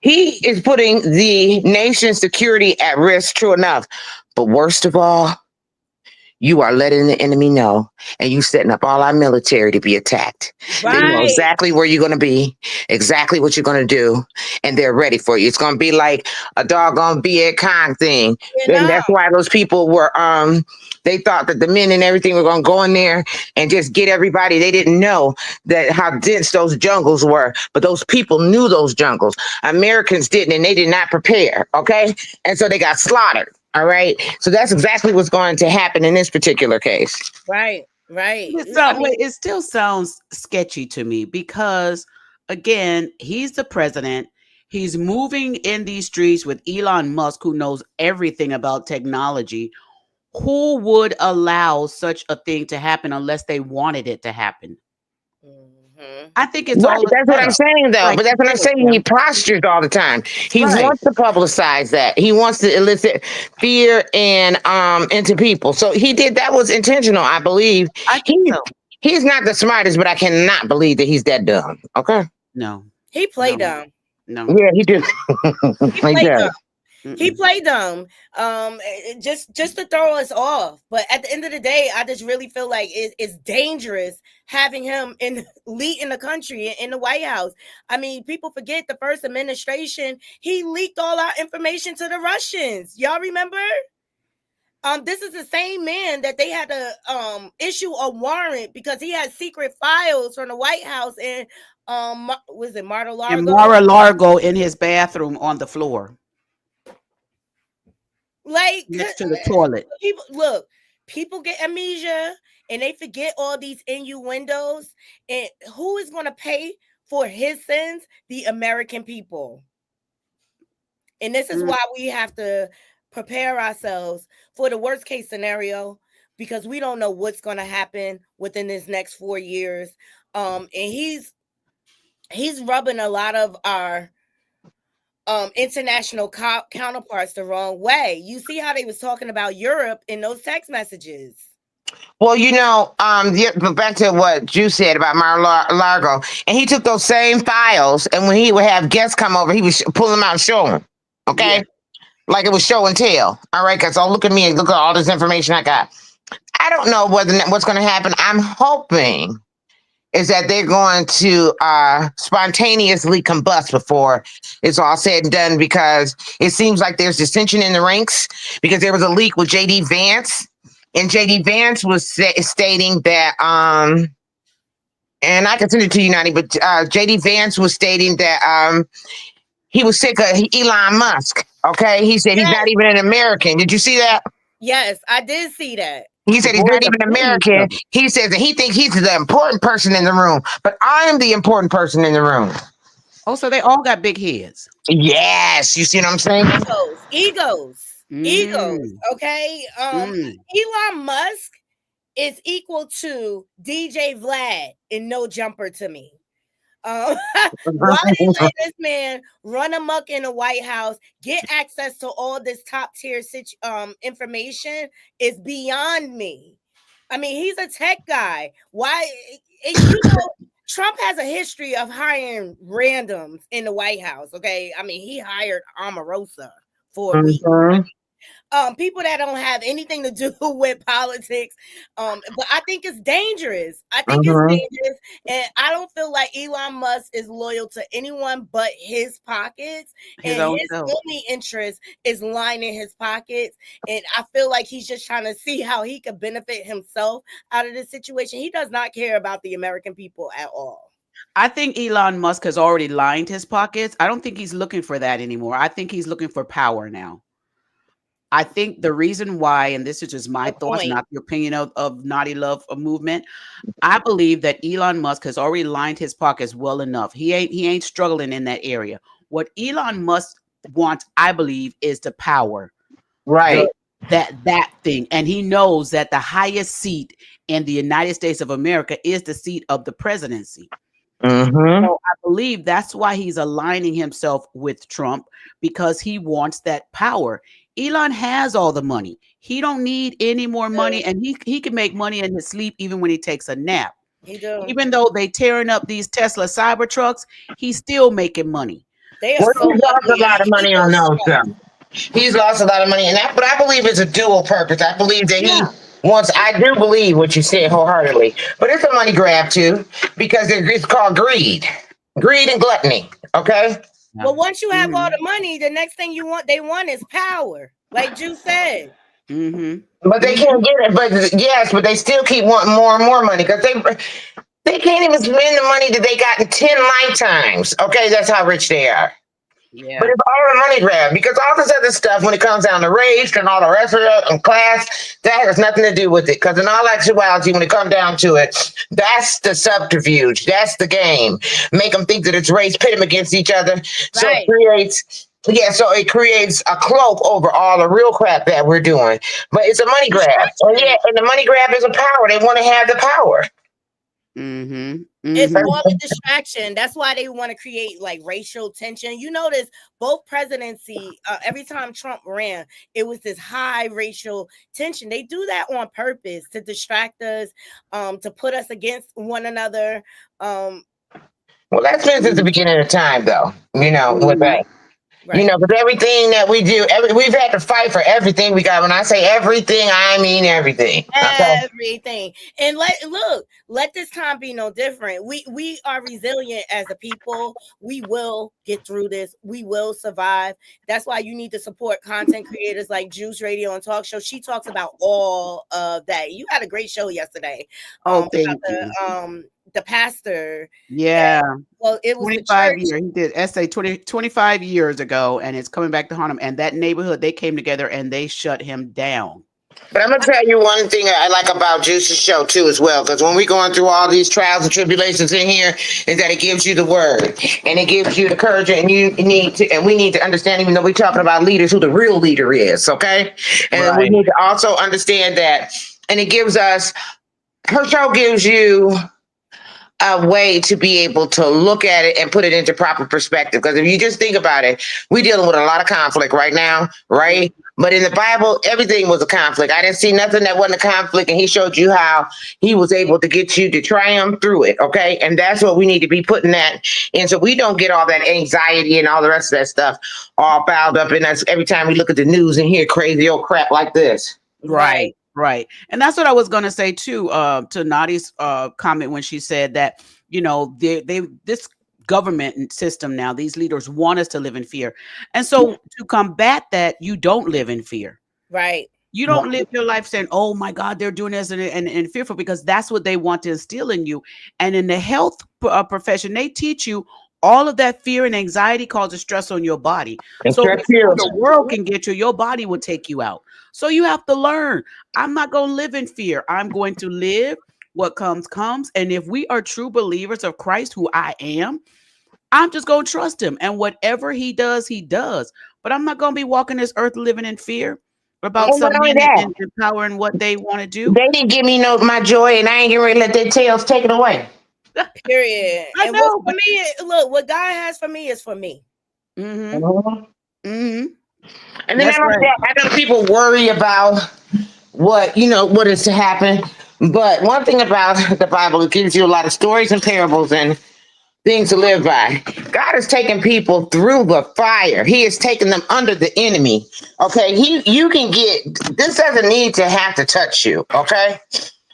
Speaker 8: he is putting the nation's security at risk. True enough, but worst of all, you are letting the enemy know, and you setting up all our military to be attacked. They know
Speaker 1: Right.
Speaker 8: exactly where you're going to be, exactly what you're going to do, and they're ready for you. It's going to be like a doggone Viet Cong thing.
Speaker 1: You
Speaker 8: And
Speaker 1: know.
Speaker 8: that's why those people were, they thought that the men and everything were going to go in there and just get everybody. They didn't know that how dense those jungles were, but those people knew those jungles. Americans didn't, and they did not prepare. Okay. And so they got slaughtered. All right. So that's exactly what's going to happen in this particular case.
Speaker 1: Right. Right.
Speaker 9: It still sounds sketchy to me because, again, he's the president. He's moving in these streets with Elon Musk, who knows everything about technology. Who would allow such a thing to happen unless they wanted it to happen? I think it's
Speaker 8: Right,
Speaker 9: all.
Speaker 8: that's what I'm saying, though. But that's what I'm saying. He postures all the time. He wants to publicize that. He wants to elicit fear and into people. So he did. That was intentional, I believe.
Speaker 9: I think so.
Speaker 8: He's not the smartest, but I cannot believe that he's that dumb. Okay.
Speaker 9: No.
Speaker 1: He played dumb.
Speaker 9: No.
Speaker 8: Yeah, he did.
Speaker 1: He played dumb. He played dumb, just to throw us off. But at the end of the day, I just really feel like it's dangerous having him leading the country in the White House. I mean, people forget the first administration, he leaked all our information to the Russians. Y'all remember? This is the same man that they had to issue a warrant because he had secret files from the White House and was it Mar-a-Lago?
Speaker 9: And Mar-a-Lago in his bathroom on the floor.
Speaker 1: Like
Speaker 9: next to the toilet.
Speaker 1: People get amnesia and they forget all these innuendos. And who is going to pay for his sins? The American people. And this is why we have to prepare ourselves for the worst case scenario, because we don't know what's going to happen within this next 4 years. And he's rubbing a lot of our international counterparts the wrong way. You see how they was talking about Europe in those text messages.
Speaker 8: Well, back to what you said about Mar-a-Lago, and he took those same files, and when he would have guests come over, he would pull them out and show them. Okay, yeah. Like it was show and tell. All right, because look at me and look at all this information I got. I don't know what's going to happen. I'm hoping is that they're going to spontaneously combust before it's all said and done, because it seems like there's dissension in the ranks, because there was a leak with J.D. Vance, and J.D. Vance was stating that, and I can send it to you, Nani, but J.D. Vance was stating that he was sick of Elon Musk, okay? He said he's not even an American. Did you see that?
Speaker 1: Yes, I did see that.
Speaker 8: He said he's not even American. He says that he thinks he's the important person in the room, but I am the important person in the room.
Speaker 9: Oh, so they all got big heads.
Speaker 8: Yes, you see what I'm saying?
Speaker 1: Egos. Okay. Elon Musk is equal to DJ Vlad in No Jumper to me. Why they let this man run amok in the White House, get access to all this top tier information is beyond me. I mean, he's a tech guy. Why? Trump has a history of hiring randoms in the White House. Okay, I mean, he hired Omarosa for a week. People that don't have anything to do with politics. But I think it's dangerous. It's dangerous. And I don't feel like Elon Musk is loyal to anyone but his pockets. His only interest is lining his pockets. And I feel like he's just trying to see how he could benefit himself out of this situation. He does not care about the American people at all.
Speaker 9: I think Elon Musk has already lined his pockets. I don't think he's looking for that anymore. I think he's looking for power now. I think the reason why, and this is just my thoughts, not the opinion of Naughty Love Movement, I believe that Elon Musk has already lined his pockets well enough. He ain't struggling in that area. What Elon Musk wants, I believe, is the power.
Speaker 8: Right.
Speaker 9: That thing. And he knows that the highest seat in the United States of America is the seat of the presidency. So I believe that's why he's aligning himself with Trump, because he wants that power. Elon has all the money. He don't need any more money, and he can make money in his sleep even when he takes a nap. Even though they tearing up these Tesla Cybertrucks, he's still making money.
Speaker 8: He's lost a lot of money on those. He's lost a lot of money, but I believe it's a dual purpose. I believe that Once I do believe what you said wholeheartedly, but it's a money grab too, because it's called greed and gluttony. Okay.
Speaker 1: But once you have all
Speaker 9: Mhm.
Speaker 1: the money, the next thing they want is power. Like Ju said.
Speaker 9: Mhm.
Speaker 8: But they can't get it. But yes, but they still keep wanting more and more money because they can't even spend the money that they got in 10 lifetimes. Okay, that's how rich they are.
Speaker 9: Yeah.
Speaker 8: But it's all a money grab because all this other stuff, when it comes down to race and all the rest of it and class, that has nothing to do with it. Because in all actuality, when it comes down to it, that's the subterfuge. That's the game. Make them think that it's race, pit them against each other. So it
Speaker 1: Right.
Speaker 8: creates. Yeah, so it creates a cloak over all the real crap that we're doing. But it's a money grab. And yeah, and the money grab is a power. They want to have the power.
Speaker 9: Mhm.
Speaker 1: It's
Speaker 9: Mhm.
Speaker 1: all a distraction. That's why they want to create like racial tension. You notice both presidency, every time Trump ran, it was this high racial tension. They do that on purpose to distract us, to put us against one another. Um,
Speaker 8: Well, that's been since the beginning of time, though. With
Speaker 9: Mhm.
Speaker 8: that.
Speaker 1: right.
Speaker 8: Because everything that we do, we've had to fight for everything we got. When I say everything, I mean everything. Okay.
Speaker 1: Everything. And let this time be no different. We are resilient as a people. We will get through this. We will survive. That's why you need to support content creators like Juice Radio and Talk Show. She talks about all of that. You had a great show yesterday.
Speaker 9: Oh,
Speaker 1: About
Speaker 9: thank you.
Speaker 1: the pastor
Speaker 9: Yeah.
Speaker 1: that, well, it was the
Speaker 9: 25
Speaker 1: church.
Speaker 9: years. He did essay 25 years ago, and it's coming back to haunt him. And that neighborhood, they came together and they shut him down.
Speaker 8: But I'm gonna tell you one thing I like about Juice's show too, as well. Because when we're going through all these trials and tribulations in here, is that it gives you the word and it gives you the courage, and you need to, and we need to understand. Even though we're talking about leaders, who the real leader is, okay? And we
Speaker 9: Right.
Speaker 8: need to also understand that, and it gives us. Her show gives you a way to be able to look at it and put it into proper perspective. Because if you just think about it, we're dealing with a lot of conflict right now, right? But in the Bible, everything was a conflict. I didn't see nothing that wasn't a conflict, and he showed you how he was able to get you to triumph through it. Okay, and that's what we need to be putting that in, so we don't get all that anxiety and all the rest of that stuff all piled up in us every time we look at the news and hear crazy old crap like this.
Speaker 1: Right.
Speaker 9: Right, right. And that's what I was gonna say too, to Nadi's comment when she said that, they this government system now, these leaders want us to live in fear. And so to combat that, you don't live in fear.
Speaker 1: Right.
Speaker 9: You don't live your life saying, "Oh my God, they're doing this," and fearful, because that's what they want to instill in you. And in the health profession, they teach you all of that fear and anxiety causes stress on your body.
Speaker 8: And
Speaker 9: So
Speaker 8: stress
Speaker 9: before
Speaker 8: fears.
Speaker 9: the world can get you, your body will take you out. So you have to learn. I'm not going to live in fear. I'm going to live. What comes. And if we are true believers of Christ, who I am, I'm just going to trust him. And whatever he does, he does. But I'm not going to be walking this earth living in fear about
Speaker 8: And
Speaker 9: some
Speaker 8: not only
Speaker 9: men
Speaker 8: that,
Speaker 9: and power and what they want to do.
Speaker 8: they didn't give me my joy, and I ain't getting ready to let their tails take it away.
Speaker 1: Period.
Speaker 9: I
Speaker 1: And what's
Speaker 9: know,
Speaker 1: for
Speaker 9: but
Speaker 1: me, look, what God has for me is for me.
Speaker 9: mm-hmm,
Speaker 8: Mhm.
Speaker 9: mm-hmm.
Speaker 8: And then
Speaker 9: That's
Speaker 8: not only
Speaker 9: right.
Speaker 8: that, I know people worry about what is to happen. But one thing about the Bible, it gives you a lot of stories and parables and things to live by. God has taken people through the fire. He has taken them under the enemy. Okay, you can get this, doesn't need to have to touch you. Okay,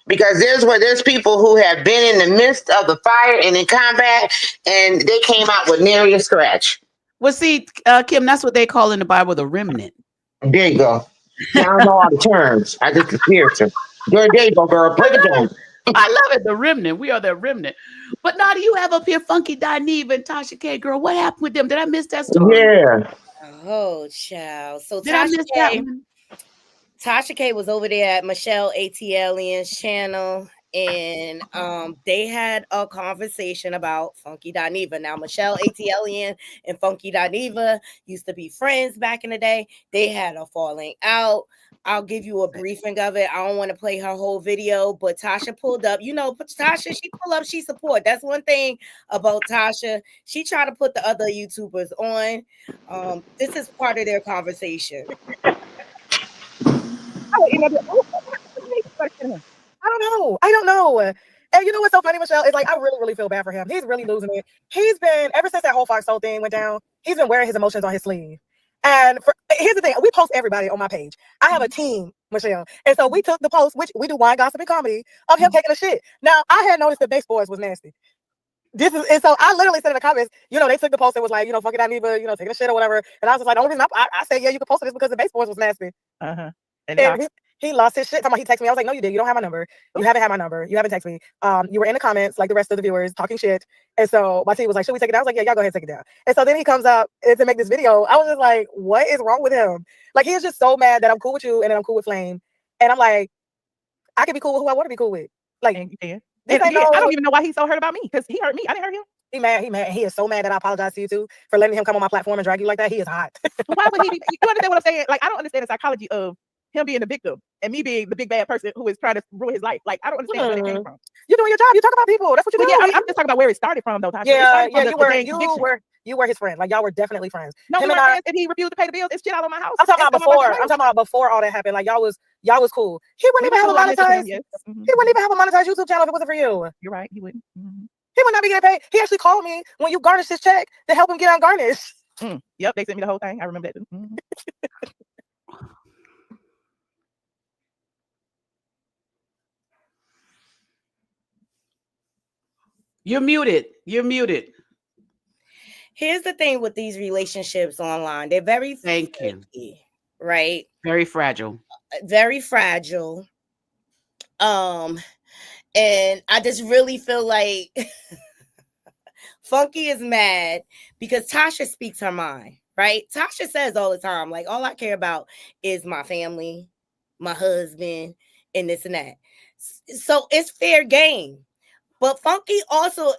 Speaker 8: because there's people who have been in the midst of the fire and in combat, and they came out with nary a scratch.
Speaker 9: Well, see, Kim, that's what they call in the Bible the remnant.
Speaker 8: There you go. See, I don't know all the terms. I just experience them. There you go, girl. Break it down.
Speaker 9: I love it, the remnant. We are the remnant. But now, do you have up here Funky Dineva and Tasha K? Girl, what happened with them? Did I miss that story?
Speaker 8: Yeah.
Speaker 1: Oh, child. So
Speaker 9: Did I miss that one?
Speaker 1: Tasha K was over there at Michelle ATLian's channel, and they had a conversation about Funky Dineva. Now, Michelle ATLian and Funky Dineva used to be friends back in the day. They had a falling out. I'll give you a briefing of it. I don't want to play her whole video, but Tasha pulled up. Tasha, she pull up, she support. That's one thing about Tasha. She tried to put the other YouTubers on. This is part of their conversation.
Speaker 10: I don't know. I don't know. And you know what's so funny, Michelle? Is like I really, really feel bad for him. He's really losing it. He's been ever since that whole Fox Soul thing went down. He's been wearing his emotions on his sleeve. And here's the thing, we post everybody on my page. I have a team, Michelle. And so we took the post, which we do wine, gossip, and comedy, of him taking a shit. Now, I had noticed that Base Boys was nasty. And so I literally said in the comments, they took the post and was like, fuck it, Dineva, taking a shit or whatever. And I was just like, the only reason I said, yeah, you can post this because the Base Boys was nasty. And he lost his shit. He texted me. I was like, no, you did. You don't have my number. You haven't had my number. You haven't texted me. You were in the comments like the rest of the viewers talking shit. And so my team was like, should we take it down? I was like, yeah, y'all go ahead and take it down. And so then he comes up to make this video. I was just like, what is wrong with him? Like, he is just so mad that I'm cool with you and that I'm cool with Flame. And I'm like, I can be cool with who I want to be cool with. Like,
Speaker 11: And you can.
Speaker 10: I
Speaker 11: don't even know why he's so hurt about me, because he hurt me. I didn't hurt him.
Speaker 10: He mad. He is so mad that I apologize to you too for letting him come on my platform and drag you like that. He is hot.
Speaker 11: Why would he be? You understand what I'm saying? Like, I don't understand the psychology of him being the victim and me being the big bad person who is trying to ruin his life. Like, I don't understand where that came from.
Speaker 10: You're doing your job. You talk about people. That's what you do.
Speaker 11: Yeah, I'm just talking about where it started from, though, Tasha.
Speaker 10: You were his friend. Like, y'all were definitely friends.
Speaker 11: No, we were friends, and he refused to pay the bills. It's shit out of my house.
Speaker 10: I'm talking about before. I'm talking about before all that happened. Like, y'all was cool. He wouldn't even have a monetized. He wouldn't even have a monetized YouTube channel if it wasn't for you.
Speaker 11: You're right. He wouldn't.
Speaker 10: He would not be getting paid. He actually called me when you garnished his check to help him get ungarnished.
Speaker 11: Yep, they sent me the whole thing. I remember that.
Speaker 9: You're muted.
Speaker 1: Here's the thing with these relationships online. They're very finicky, right?
Speaker 9: Very fragile.
Speaker 1: Very fragile. And I just really feel like Funky is mad because Tasha speaks her mind, right? Tasha says all the time, like, all I care about is my family, my husband, and this and that. So it's fair game. But Funky also,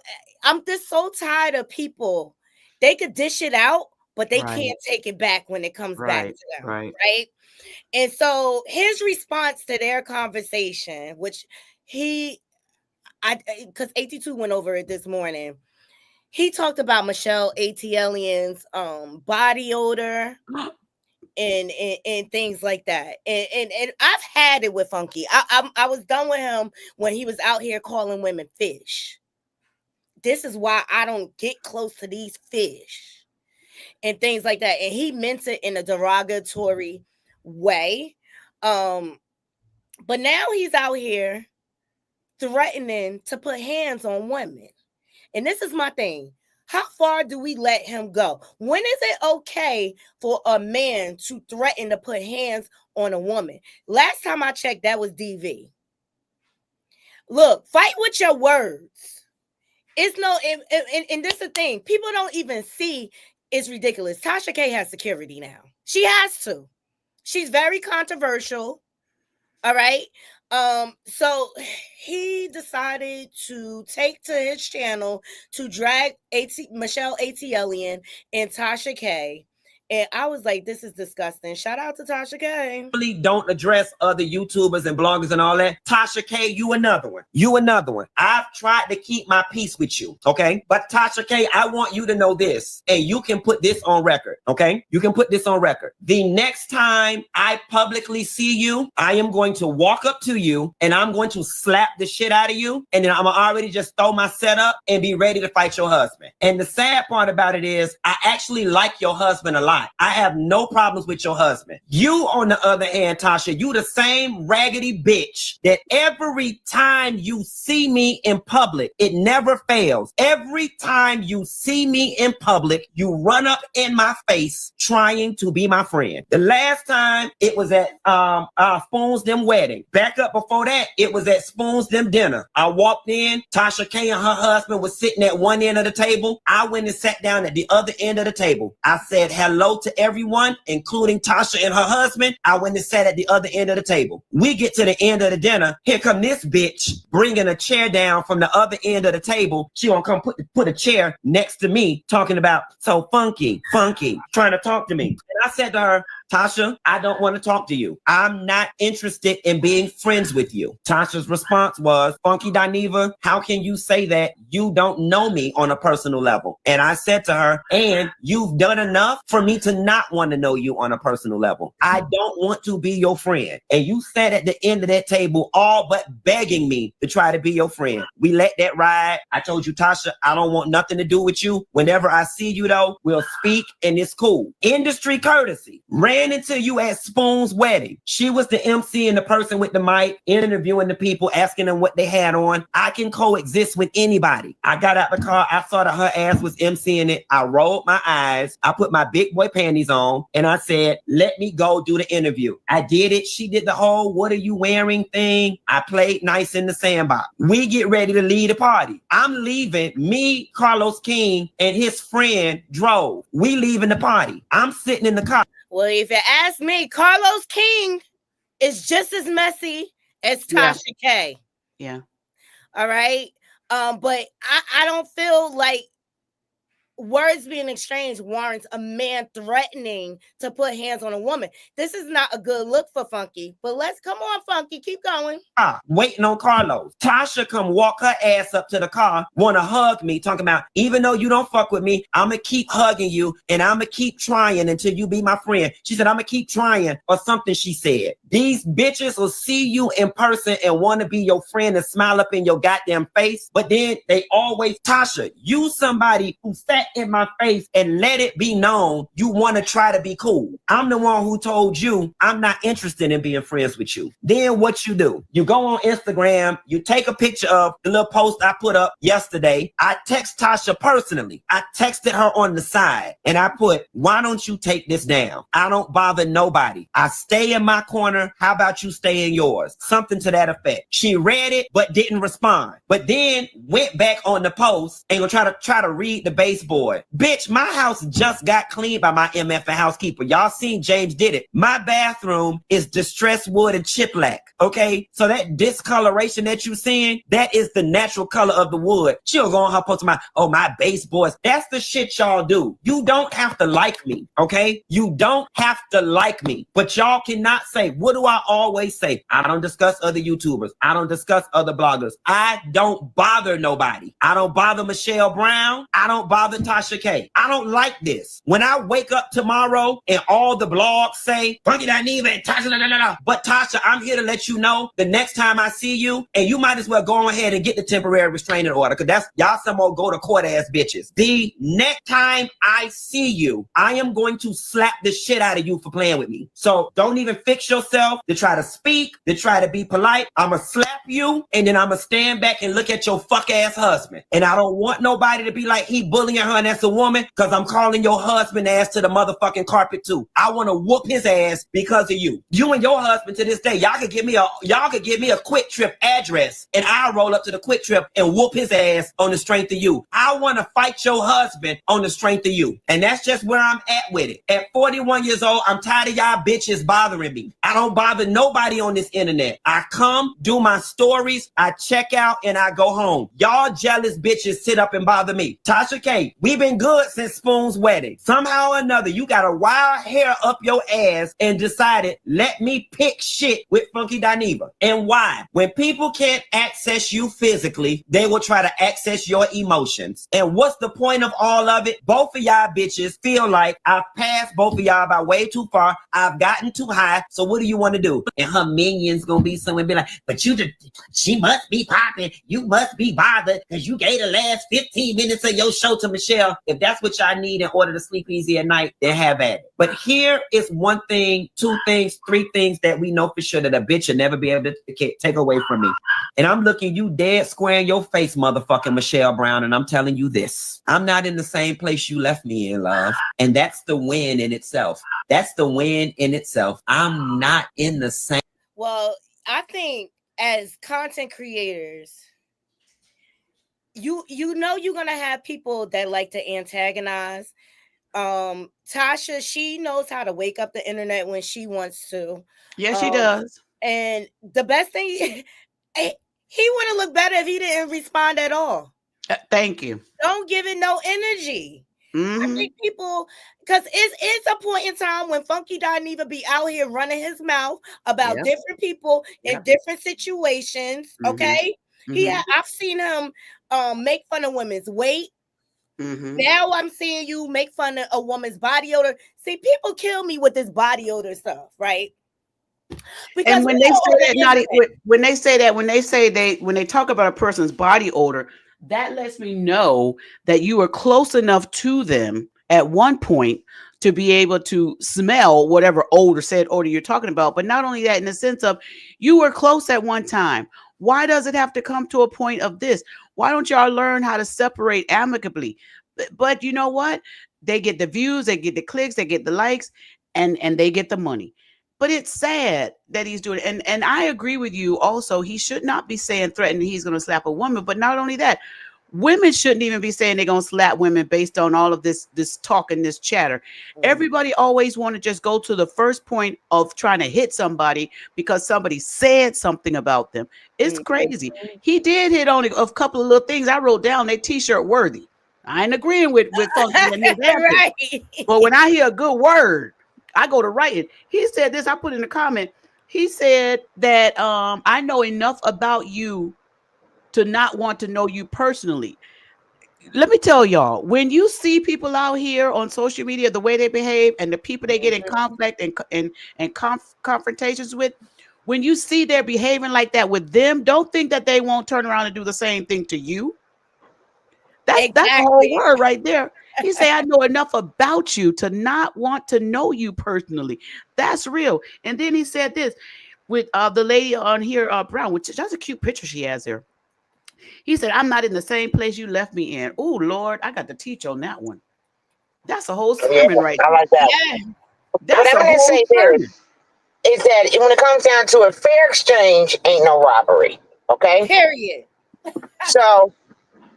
Speaker 1: I'm just so tired of people. They could dish it out, but they can't take it back when it comes back to them, right? And so his response to their conversation, which because 82 went over it this morning, he talked about Michelle ATLian's body odor and things like that. And I've had it with Funky. I was done with him when he was out here calling women fish. This is why I don't get close to these fish and things like that. And he meant it in a derogatory way. But now he's out here threatening to put hands on women. And this is my thing. How far do we let him go? When is it okay for a man to threaten to put hands on a woman? Last time I checked, that was DV. Look, fight with your words. It's no, and this is the thing. People don't even see it's ridiculous. Tasha K has security now. She has to. She's very controversial. All right. So he decided to take to his channel to drag Michelle ATLian and Tasha K. And I was like, this is disgusting. Shout out to Tasha K.
Speaker 3: Really don't address other YouTubers and bloggers and all that. Tasha K, you another one. I've tried to keep my peace with you, okay? But Tasha K, I want you to know this, and you can put this on record, okay? You can put this on record. The next time I publicly see you, I am going to walk up to you and I'm going to slap the shit out of you, and then I'm already just throw my setup and be ready to fight your husband. And the sad part about it is I actually like your husband a lot. I have no problems with your husband. You, on the other hand, Tasha, you the same raggedy bitch that every time you see me in public, it never fails. Every time you see me in public, you run up in my face trying to be my friend. The last time it was at Spoons Them wedding. Back up before that, it was at Spoons Them dinner. I walked in, Tasha K and her husband was sitting at one end of the table. I went and sat down at the other end of the table. I said hello to everyone, including Tasha and her husband. I went and sat at the other end of the table. We get to the end of the dinner. Here come this bitch bringing a chair down from the other end of the table. She gonna come put a chair next to me, talking about so funky, trying to talk to me. And I said to her, Tasha, I don't want to talk to you. I'm not interested in being friends with you. Tasha's response was, Funky Dineva, how can you say that? You don't know me on a personal level. And I said to her, and you've done enough for me to not want to know you on a personal level. I don't want to be your friend. And you sat at the end of that table all but begging me to try to be your friend. We let that ride. I told you, Tasha, I don't want nothing to do with you. Whenever I see you, though, we'll speak and it's cool. Industry courtesy. Ran into you at Spoon's wedding. She was the MC and the person with the mic, interviewing the people, asking them what they had on. I can coexist with anybody. I got out the car. I saw that her ass was MCing it. I rolled my eyes. I put my big boy panties on and I said, let me go do the interview. I did it. She did the whole, what are you wearing thing? I played nice in the sandbox. We get ready to leave the party. I'm leaving. Me, Carlos King, and his friend drove. We leaving the party. I'm sitting in the car.
Speaker 1: Well, if you ask me, Carlos King is just as messy as Tasha K.
Speaker 9: Yeah.
Speaker 1: All right. But I don't feel like words being exchanged warrants a man threatening to put hands on a woman. This is not a good look for Funky. But let's come on, Funky, keep going.
Speaker 3: Waiting on Carlos. Tasha come walk her ass up to the car, want to hug me, talking about, even though you don't fuck with me, I'm going to keep hugging you and I'm going to keep trying until you be my friend. She said, I'm going to keep trying, or something she said. These bitches will see you in person and want to be your friend and smile up in your goddamn face. But then they always, Tasha, you somebody who sat in my face and let it be known you want to try to be cool. I'm the one who told you I'm not interested in being friends with you. Then what you do? You go on Instagram, you take a picture of the little post I put up yesterday. I text Tasha personally. I texted her on the side and I put, why don't you take this down? I don't bother nobody. I stay in my corner. How about you stay in yours? Something to that effect. She read it but didn't respond. But then went back on the post and gonna try to read the baseboard. Bitch, my house just got cleaned by my MF and housekeeper. Y'all seen James did it. My bathroom is distressed wood and chiplac. Okay, so that discoloration that you seeing, that is the natural color of the wood. She'll go on her post my baseboards. That's the shit y'all do. You don't have to like me, okay? You don't have to like me, but y'all cannot say, what do I always say? I don't discuss other YouTubers. I don't discuss other bloggers. I don't bother nobody. I don't bother Michelle Brown. I don't bother Tasha K. I don't like this. When I wake up tomorrow and all the blogs say, Funky Dineva and Tasha, but Tasha, I'm here to let you know the next time I see you, and you might as well go ahead and get the temporary restraining order, because that's y'all some more go to court ass bitches. The next time I see you, I am going to slap the shit out of you for playing with me. So don't even fix yourself to try to speak, to try to be polite. I'ma slap you, and then I'ma stand back and look at your fuck ass husband. And I don't want nobody to be like, he bullying her and that's a woman, because I'm calling your husband ass to the motherfucking carpet too. I want to whoop his ass because of you. You and your husband to this day, y'all could give me a Quick Trip address and I'll roll up to the Quick Trip and whoop his ass on the strength of you. I want to fight your husband on the strength of you. And that's just where I'm at with it. At 41 years old, I'm tired of y'all bitches bothering me. I don't bother nobody on this internet. I come, do my stories, I check out, and I go home. Y'all jealous bitches sit up and bother me. Tasha K, we've been good since Spoon's wedding. Somehow or another, you got a wild hair up your ass and decided, let me pick shit with Funky Dineva. And why? When people can't access you physically, they will try to access your emotions. And what's the point of all of it? Both of y'all bitches feel like I've passed both of y'all by way too far. I've gotten too high. So what do you want to do? And her minions gonna be somewhere and be like, but she must be popping. You must be bothered because you gave the last 15 minutes of your show to Michelle. If that's what y'all need in order to sleep easy at night, then have at it. But here is one thing, two things, three things that we know for sure that a bitch will never be able to take away from me. And I'm looking you dead square in your face, motherfucking Michelle Brown, and I'm telling you this. I'm not in the same place you left me in, love. And that's the win in itself. That's the win in itself. I'm not in the same.
Speaker 1: Well, I think as content creators, you know you're gonna have people that like to antagonize. Tasha, she knows how to wake up the internet when she wants to.
Speaker 9: Yes, she does.
Speaker 1: And the best thing, he would have looked better if he didn't respond at all.
Speaker 9: Thank you.
Speaker 1: Don't give it no energy. I think people, because it's a point in time when Funky Dineva be out here running his mouth about different people in different situations. Okay, I've seen him make fun of women's weight. Now I'm seeing you make fun of a woman's body odor. See, people kill me with this body odor stuff, right?
Speaker 9: Because and when they say that, Nadi, when they talk about a person's body odor, that lets me know that you were close enough to them at one point to be able to smell whatever said odor you're talking about. But not only that, in the sense of you were close at one time. Why does it have to come to a point of this? Why don't y'all learn how to separate amicably? But you know what? They get the views, they get the clicks, they get the likes, and they get the money. But it's sad that he's doing it. And I agree with you also. He should not be threatening he's going to slap a woman. But not only that, women shouldn't even be saying they're going to slap women based on all of this talk and this chatter. Everybody always want to just go to the first point of trying to hit somebody because somebody said something about them. It's crazy. He did hit on a couple of little things I wrote down. They t-shirt worthy. I ain't agreeing with Funky and his right. But when I hear a good word, I go to writing. He said this, I put in a comment. He said that I know enough about you to not want to know you personally. Let me tell y'all, when you see people out here on social media, the way they behave and the people they get in conflict and confrontations with, when you see they're behaving like that with them, don't think that they won't turn around and do the same thing to you. That's the whole word right there. He said, I know enough about you to not want to know you personally. That's real. And then he said this with the lady on here, Brown, which that's a cute picture she has there. He said, I'm not in the same place you left me in. Oh, Lord, I got to teach on that one. That's a whole sermon right there.
Speaker 8: I like that.
Speaker 9: Yeah. That's
Speaker 8: what I'm going to say
Speaker 9: sermon.
Speaker 8: Is that when it comes down to a fair exchange, ain't no robbery. Okay?
Speaker 1: Period.
Speaker 8: So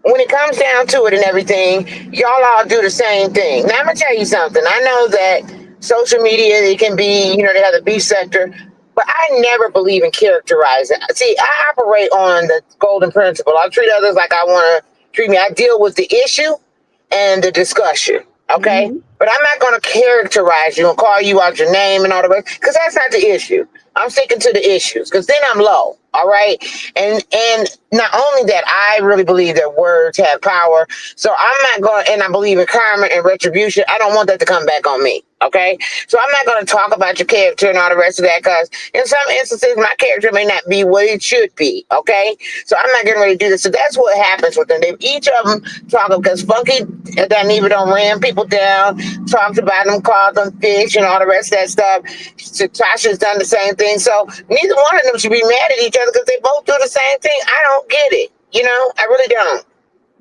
Speaker 8: when it comes down to it and everything, y'all all do the same thing. Now, I'm going to tell you something. I know that social media, it can be, they have the beef sector, but I never believe in characterizing. See, I operate on the golden principle. I treat others like I want to treat me. I deal with the issue and the discussion. Okay? But I'm not going to characterize you and call you out your name and all the rest, because that's not the issue. I'm sticking to the issues, because then I'm low. All right. And not only that, I really believe that words have power. So I'm not going, and I believe in karma and retribution. I don't want that to come back on me. Okay. So I'm not going to talk about your character and all the rest of that, because in some instances, my character may not be what it should be. Okay. So I'm not getting ready to do this. So that's what happens with them. Each of them talk, because Funky and Dineva don't ram people down, talks about them, calls them fish and all the rest of that stuff. So Tasha's done the same thing. So neither one of them should be mad at each other, because they both do the same thing. I don't get it. I really don't.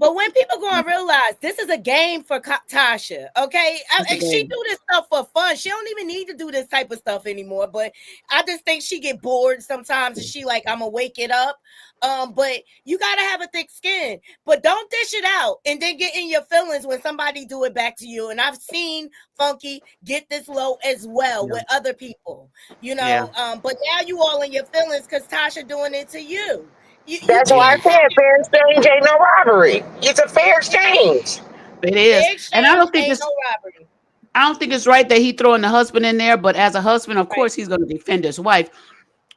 Speaker 1: But when people gonna realize this is a game for Tasha, okay? She do this stuff for fun. She don't even need to do this type of stuff anymore. But I just think she get bored sometimes, and she like, I'm gonna wake it up. But you gotta have a thick skin. But don't dish it out and then get in your feelings when somebody do it back to you. And I've seen Funky get this low as well with other people, But now you all in your feelings because Tasha doing it to you.
Speaker 8: That's why I said fair exchange ain't no robbery. It's a fair exchange.
Speaker 9: It is. And I don't think it's no robbery. I don't think it's right that he throwing the husband in there, but as a husband, of course, he's going to defend his wife.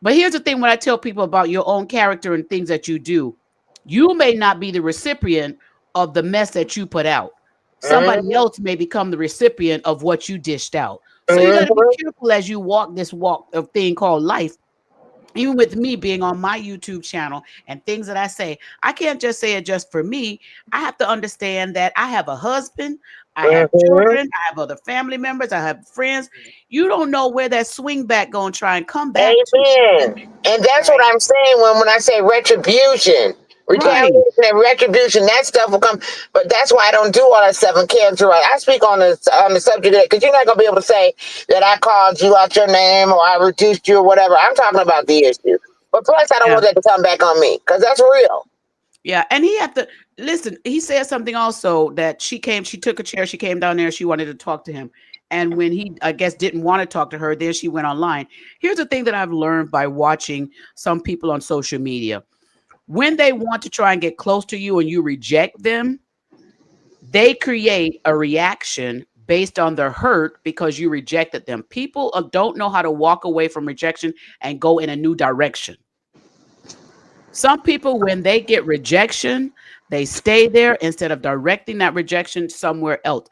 Speaker 9: But here's the thing, when I tell people about your own character and things that you do, you may not be the recipient of the mess that you put out. Somebody else may become the recipient of what you dished out. So you got to be careful as you walk this walk of thing called life. Even with me being on my YouTube channel and things that I say, I can't just say it just for me. I have to understand that I have a husband, I have children, I have other family members, I have friends. You don't know where that swing back going to try and come back.
Speaker 8: Amen. And that's what I'm saying when I say retribution. Retaliation and retribution, that stuff will come. But that's why I don't do all that stuff and characterize. I speak on the subject of it, because you're not going to be able to say that I called you out your name or I reduced you or whatever. I'm talking about the issue. But plus, I don't want that to come back on me, because that's real.
Speaker 9: Yeah, and he had to listen. He said something also that she took a chair, she came down there, she wanted to talk to him. And when he, I guess, didn't want to talk to her, then she went online. Here's the thing that I've learned by watching some people on social media. When they want to try and get close to you and you reject them, they create a reaction based on their hurt because you rejected them. People don't know how to walk away from rejection and go in a new direction. Some people, when they get rejection, they stay there instead of directing that rejection somewhere else.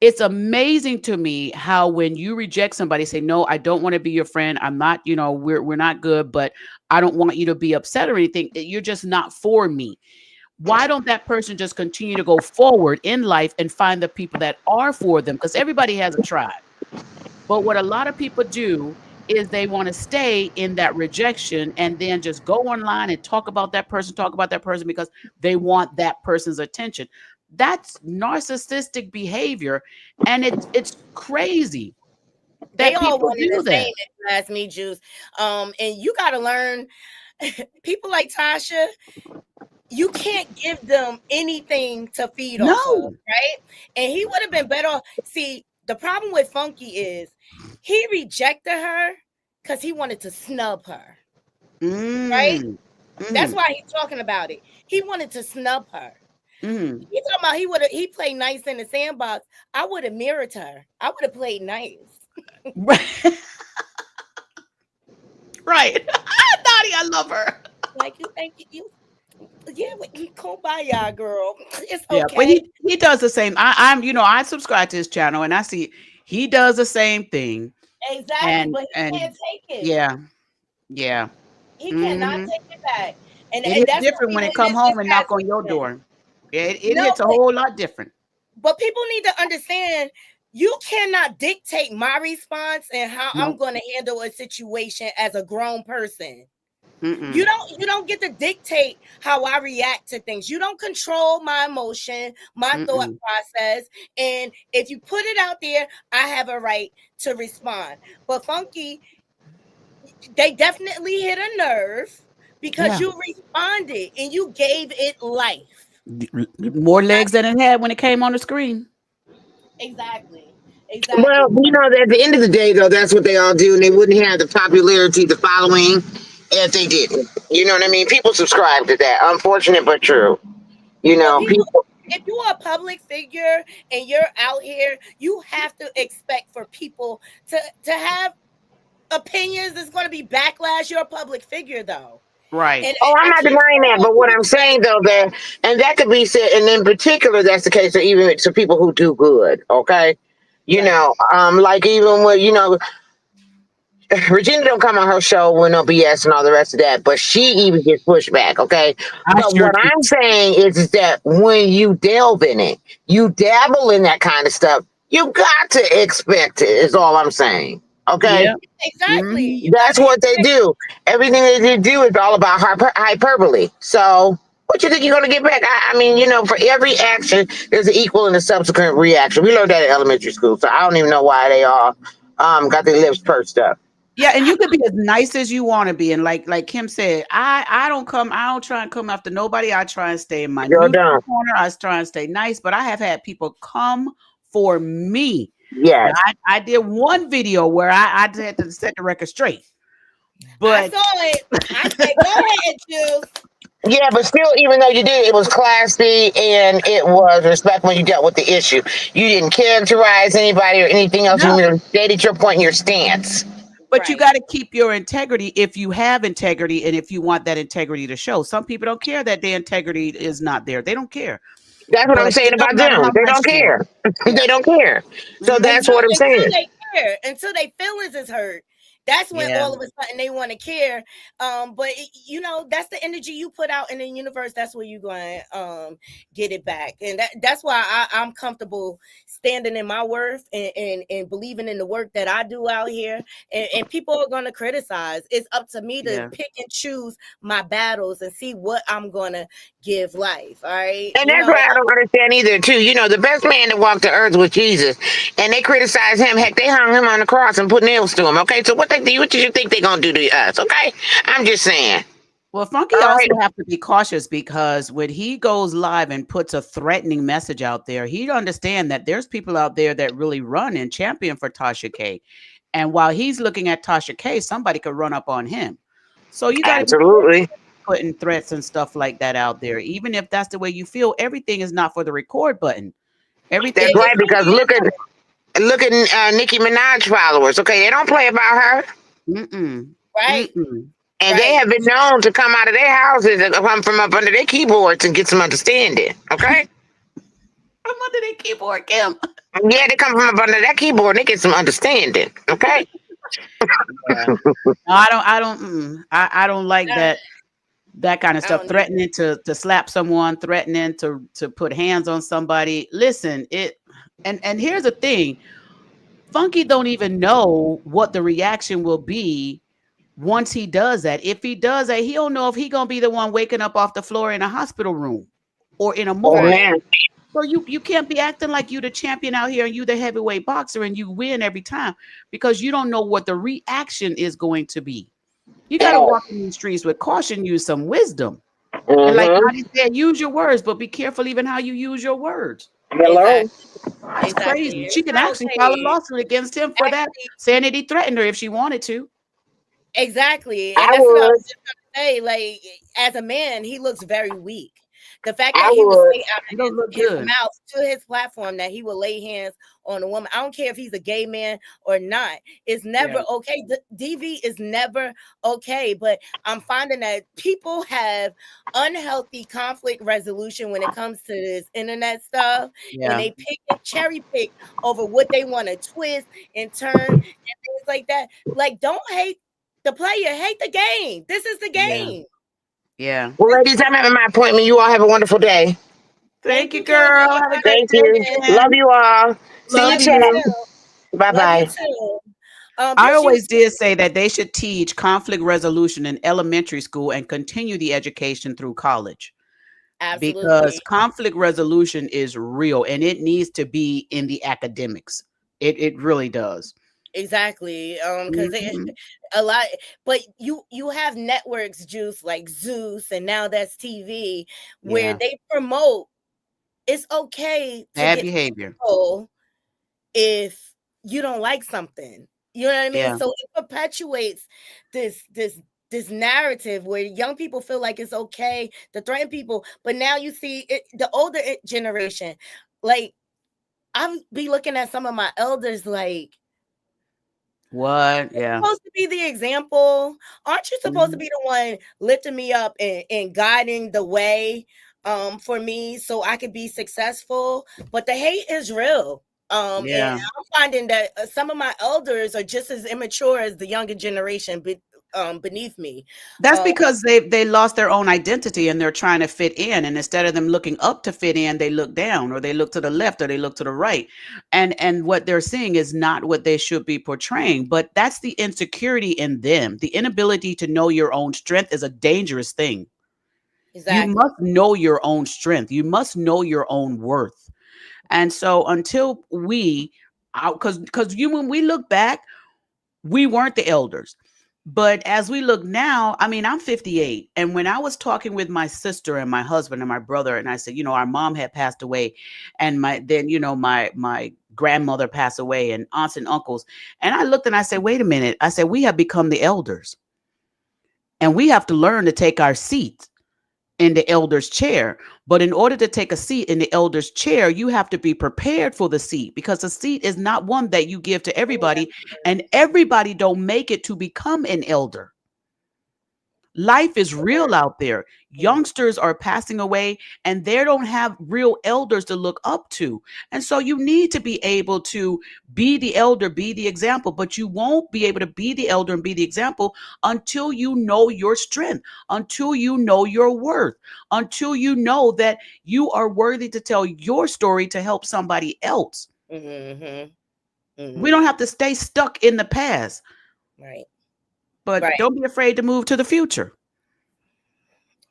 Speaker 9: It's amazing to me how when you reject somebody, say, no, I don't want to be your friend. I'm not, we're not good, but I don't want you to be upset or anything. You're just not for me. Why don't that person just continue to go forward in life and find the people that are for them? Because everybody has a tribe. But what a lot of people do is they want to stay in that rejection and then just go online and talk about that person because they want that person's attention. That's narcissistic behavior, and it's crazy
Speaker 1: They
Speaker 9: that
Speaker 1: all
Speaker 9: people
Speaker 1: wanted
Speaker 9: do
Speaker 1: the
Speaker 9: that.
Speaker 1: same as me, Juice. And you got to learn. People like Tasha, you can't give them anything to feed off of,
Speaker 9: No.
Speaker 1: right? And he would have been better off. See, the problem with Funky is he rejected her because he wanted to snub her, right? That's why he's talking about it. He wanted to snub her. He talking about he played nice in the sandbox. I would have mirrored her. I would have played nice.
Speaker 9: Right. Naughty, I love her.
Speaker 1: Thank you. Yeah, kumbaya, girl. It's
Speaker 9: Yeah,
Speaker 1: okay.
Speaker 9: but he does the same. I subscribe to his channel and I see he does the same thing.
Speaker 1: Exactly, but he can't take it.
Speaker 9: Yeah.
Speaker 1: He cannot take it back. And
Speaker 9: It is
Speaker 1: that's
Speaker 9: different when it come home and knock on your door. It hits a whole lot different.
Speaker 1: But people need to understand you cannot dictate my response and how I'm going to handle a situation as a grown person. You don't get to dictate how I react to things. You don't control my emotion, my thought process. And if you put it out there, I have a right to respond. But Funky, they definitely hit a nerve because you responded and you gave it life.
Speaker 9: More legs than it had when it came on the screen.
Speaker 1: Exactly.
Speaker 8: Well, at the end of the day, though, that's what they all do, and they wouldn't have the popularity, the following, if they didn't. You know what I mean? People subscribe to that. Unfortunate but true. People.
Speaker 1: If you are a public figure and you're out here, you have to expect for people to have opinions. There's going to be backlash. You're a public figure, though.
Speaker 9: Right.
Speaker 8: I'm not denying that, but what I'm saying though, and that could be said, and in particular, that's the case for even to people who do good. Okay, like even with Regina don't come on her show with no BS and all the rest of that, but she even gets pushed back. Okay, but what I'm saying is that when you delve in it, you dabble in that kind of stuff, you got to expect it. Is all I'm saying. Okay.
Speaker 1: Yeah. Exactly.
Speaker 8: That's what they do. Everything that they do is all about hyperbole. So what you think you're going to get back? I mean, for every action, there's an equal and a subsequent reaction. We learned that in elementary school, so I don't even know why they all got their lips pursed up.
Speaker 9: Yeah, and you could be as nice as you want to be, and like Kim said, I don't try and come after nobody. I try and stay in my neutral corner. I try and stay nice, but I have had people come for me.
Speaker 8: Yes.
Speaker 9: I did one video where I had to set the record straight. But
Speaker 1: I saw it. I said, go ahead, Juice.
Speaker 8: Yeah, but still, even though you did, it was classy and it was respectful when you dealt with the issue. You didn't characterize anybody or anything else. No. You stated your point and your stance.
Speaker 9: But you got to keep your integrity if you have integrity and if you want that integrity to show. Some people don't care that their integrity is not there. They don't care.
Speaker 8: That's what I'm saying about them. They don't care. They don't care. So that's what I'm saying.
Speaker 1: Until their feelings is hurt. That's when all of a sudden they want to care. But that's the energy you put out in the universe. That's where you're going to get it back. And that's why I'm comfortable standing in my worth and believing in the work that I do out here. And people are going to criticize. It's up to me to pick and choose my battles and see what I'm going to give life. All right.
Speaker 8: And that's what I don't understand either, too. The best man that walked the earth was Jesus. And they criticize him. Heck, they hung him on the cross and put nails to him. Okay, so what did you think they're going to do to us? Okay, I'm just saying.
Speaker 9: Well, Funky also have to be cautious because when he goes live and puts a threatening message out there, he understand that there's people out there that really run and champion for Tasha K. And while he's looking at Tasha K, somebody could run up on him. So you got to be putting threats and stuff like that out there. Even if that's the way you feel, everything is not for the record button. Everything.
Speaker 8: That's right, because look at Nicki Minaj followers. Okay, they don't play about her.
Speaker 9: Mm-mm.
Speaker 1: Right.
Speaker 9: Mm-mm.
Speaker 8: And they
Speaker 1: Right.
Speaker 8: have been known to come out of their houses and come from up under their keyboards and get some understanding. Okay?
Speaker 9: I'm under their keyboard, Kim.
Speaker 8: Yeah, they come from up under that keyboard and they get some understanding. Okay?
Speaker 9: Yeah. No, I don't. I don't like
Speaker 1: Nah,
Speaker 9: that kind of
Speaker 1: I
Speaker 9: stuff.
Speaker 1: don't either.
Speaker 9: Threatening to slap someone, threatening to put hands on somebody. Listen, and here's the thing. Funky don't even know what the reaction will be once he does that. If he does that, he don't know if he gonna be the one waking up off the floor in a hospital room or in a morgue.
Speaker 1: Right.
Speaker 8: Amen.
Speaker 9: So you can't be acting like you the champion out here and you the heavyweight boxer and you win every time because you don't know what the reaction is going to be. You got to walk in these streets with caution, use some wisdom. And like
Speaker 8: Mm-hmm.
Speaker 9: Nadi said, use your words, but be careful even how you use your words.
Speaker 8: Hello?
Speaker 1: Exactly.
Speaker 9: That's
Speaker 1: Exactly.
Speaker 9: crazy. She
Speaker 1: It's
Speaker 9: can
Speaker 1: not
Speaker 9: actually file a
Speaker 1: okay.
Speaker 9: lawsuit against him for that,
Speaker 1: Actually,
Speaker 9: saying that he threatened her if she wanted to.
Speaker 1: exactly.
Speaker 8: I
Speaker 1: And that's what I
Speaker 8: would.
Speaker 1: was just gonna say. Like, as a man, he looks very weak. The fact
Speaker 8: I
Speaker 1: that he would
Speaker 8: would.
Speaker 1: say out
Speaker 9: He
Speaker 1: of
Speaker 9: don't look
Speaker 1: his
Speaker 9: good.
Speaker 1: mouth to his platform that he will lay hands on a woman. I don't care if he's a gay man or not. It's never
Speaker 9: Yeah.
Speaker 1: okay. The DV is never okay. But I'm finding that people have unhealthy conflict resolution when it comes to this internet stuff, and
Speaker 9: Yeah.
Speaker 1: they pick and cherry pick over what they want to twist and turn and things like that. Like, don't hate the player, hate the game. This is the
Speaker 9: Yeah.
Speaker 1: game.
Speaker 9: Yeah.
Speaker 8: Well, ladies, I'm having my appointment. You all have a wonderful day.
Speaker 9: Thank
Speaker 1: Thank
Speaker 9: you,
Speaker 1: you, Kim, for
Speaker 9: girl.
Speaker 1: your
Speaker 9: Have a great
Speaker 8: Thank
Speaker 9: day,
Speaker 8: you.
Speaker 1: contribution.
Speaker 8: Love
Speaker 9: Jen.
Speaker 8: you all. See you,
Speaker 9: Love
Speaker 1: Love you
Speaker 8: chat.
Speaker 9: you.
Speaker 1: too.
Speaker 8: Bye
Speaker 1: Love you
Speaker 8: bye.
Speaker 1: too.
Speaker 9: I
Speaker 1: Just
Speaker 9: always
Speaker 1: use
Speaker 9: did say that they should teach conflict resolution in elementary school and continue the education through college because
Speaker 1: absolutely.
Speaker 9: conflict resolution is real and it needs to be in the academics. It really does.
Speaker 1: Exactly. Because
Speaker 9: Mhm.
Speaker 1: a lot, but you have networks, Juice, like Zeus, and now that's TV, where
Speaker 9: Yeah.
Speaker 1: they promote it's okay to
Speaker 9: Bad
Speaker 1: get
Speaker 9: behavior.
Speaker 1: physical if you don't like something. You know what I mean?
Speaker 9: Yeah.
Speaker 1: So it perpetuates this narrative where young people feel like it's okay to threaten people, but now you see it, the older generation, like I be looking at some of my elders like
Speaker 9: What? Yeah.
Speaker 1: supposed to be the example. Aren't you supposed to
Speaker 9: Mhm.
Speaker 1: be the one lifting me up and guiding the way for me so I could be successful? But the hate is real. And
Speaker 9: Yeah.
Speaker 1: I'm finding that some of my elders are just as immature as the younger generation beneath me.
Speaker 9: That's
Speaker 1: Um,
Speaker 9: because they lost their own identity and they're trying to fit in. And instead of them looking up to fit in, they look down or they look to the left or they look to the right. And what they're seeing is not what they should be portraying. But that's the insecurity in them. The inability to know your own strength is a dangerous thing. You
Speaker 1: exactly.
Speaker 9: must know your own strength. You must know your own worth. And so until we because you when we look back, we weren't the elders. But as we look now, I mean, I'm 58. And when I was talking with my sister and my husband and my brother, and I said, our mom had passed away, and my grandmother passed away, and aunts and uncles. And I looked and I said, wait a minute. I said, we have become the elders, and we have to learn to take our seat in the elder's chair. But in order to take a seat in the elder's chair, you have to be prepared for the seat because the seat is not one that you give to everybody, and everybody don't make it to become an elder. Life is real out there. Youngsters are passing away and they don't have real elders to look up to. And so you need to be able to be the elder, be the example, but you won't be able to be the elder and be the example until you know your strength, until you know your worth, until you know that you are worthy to tell your story to help somebody else.
Speaker 1: Mm-hmm. Mm-hmm.
Speaker 9: We don't have to stay stuck in the past,
Speaker 1: Right.
Speaker 9: but
Speaker 1: Right.
Speaker 9: don't be afraid to move to the future.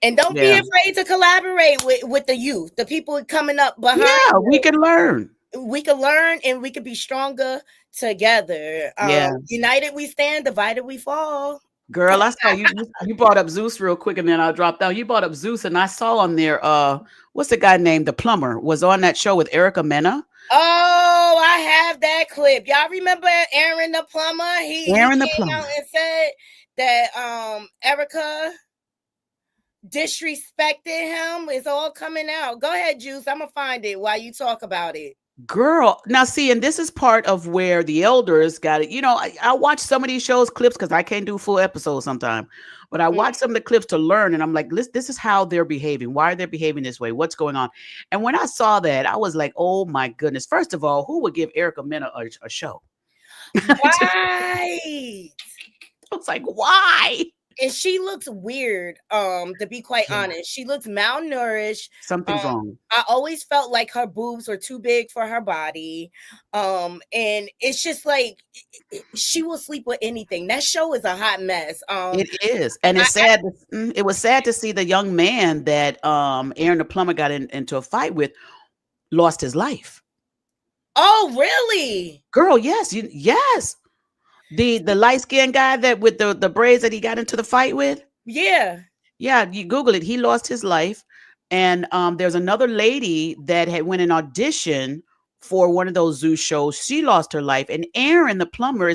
Speaker 1: And don't be
Speaker 9: Yeah.
Speaker 1: afraid to collaborate with the youth, the people coming up behind
Speaker 9: Yeah, we
Speaker 1: you.
Speaker 9: can learn.
Speaker 1: We can learn and we can be stronger together.
Speaker 9: Yeah.
Speaker 1: United we stand, divided we fall.
Speaker 9: Girl, I saw you brought up Zeus real quick and then I dropped down. You brought up Zeus and I saw on there what's the guy named the plumber was on that show with Erica Mena.
Speaker 1: Oh, I have that clip. Y'all remember Aaron the plumber? He
Speaker 9: Aaron the
Speaker 1: came out
Speaker 9: plumber.
Speaker 1: and said that Erica disrespected him. It's all coming out. Go ahead, Juice. I'm gonna find it while you talk about it.
Speaker 9: Girl, now see, and this is part of where the elders got it. I watch some of these shows clips because I can't do full episodes sometimes, but I watch some of the clips to learn, and I'm like, this is how they're behaving. Why are they behaving this way? What's going on? And when I saw that, I was like, oh my goodness. First of all, who would give Erica Mena a show?
Speaker 1: Right.
Speaker 9: I was like, why?
Speaker 1: And she looks weird, to be quite honest. She looks malnourished.
Speaker 9: Something's wrong.
Speaker 1: I always felt like her boobs were too big for her body. And it's just like she will sleep with anything. That show is a hot mess.
Speaker 9: It is. And it's sad. It was sad to see the young man that Aaron the plumber got into a fight with lost his life.
Speaker 1: Oh, really?
Speaker 9: Girl, yes. Yes. The light-skinned guy that with the braids that he got into the fight with.
Speaker 1: Yeah.
Speaker 9: Yeah, you Google it. He lost his life. And there's another lady that had went an audition for one of those zoo shows. She lost her life. And Aaron, the plumber,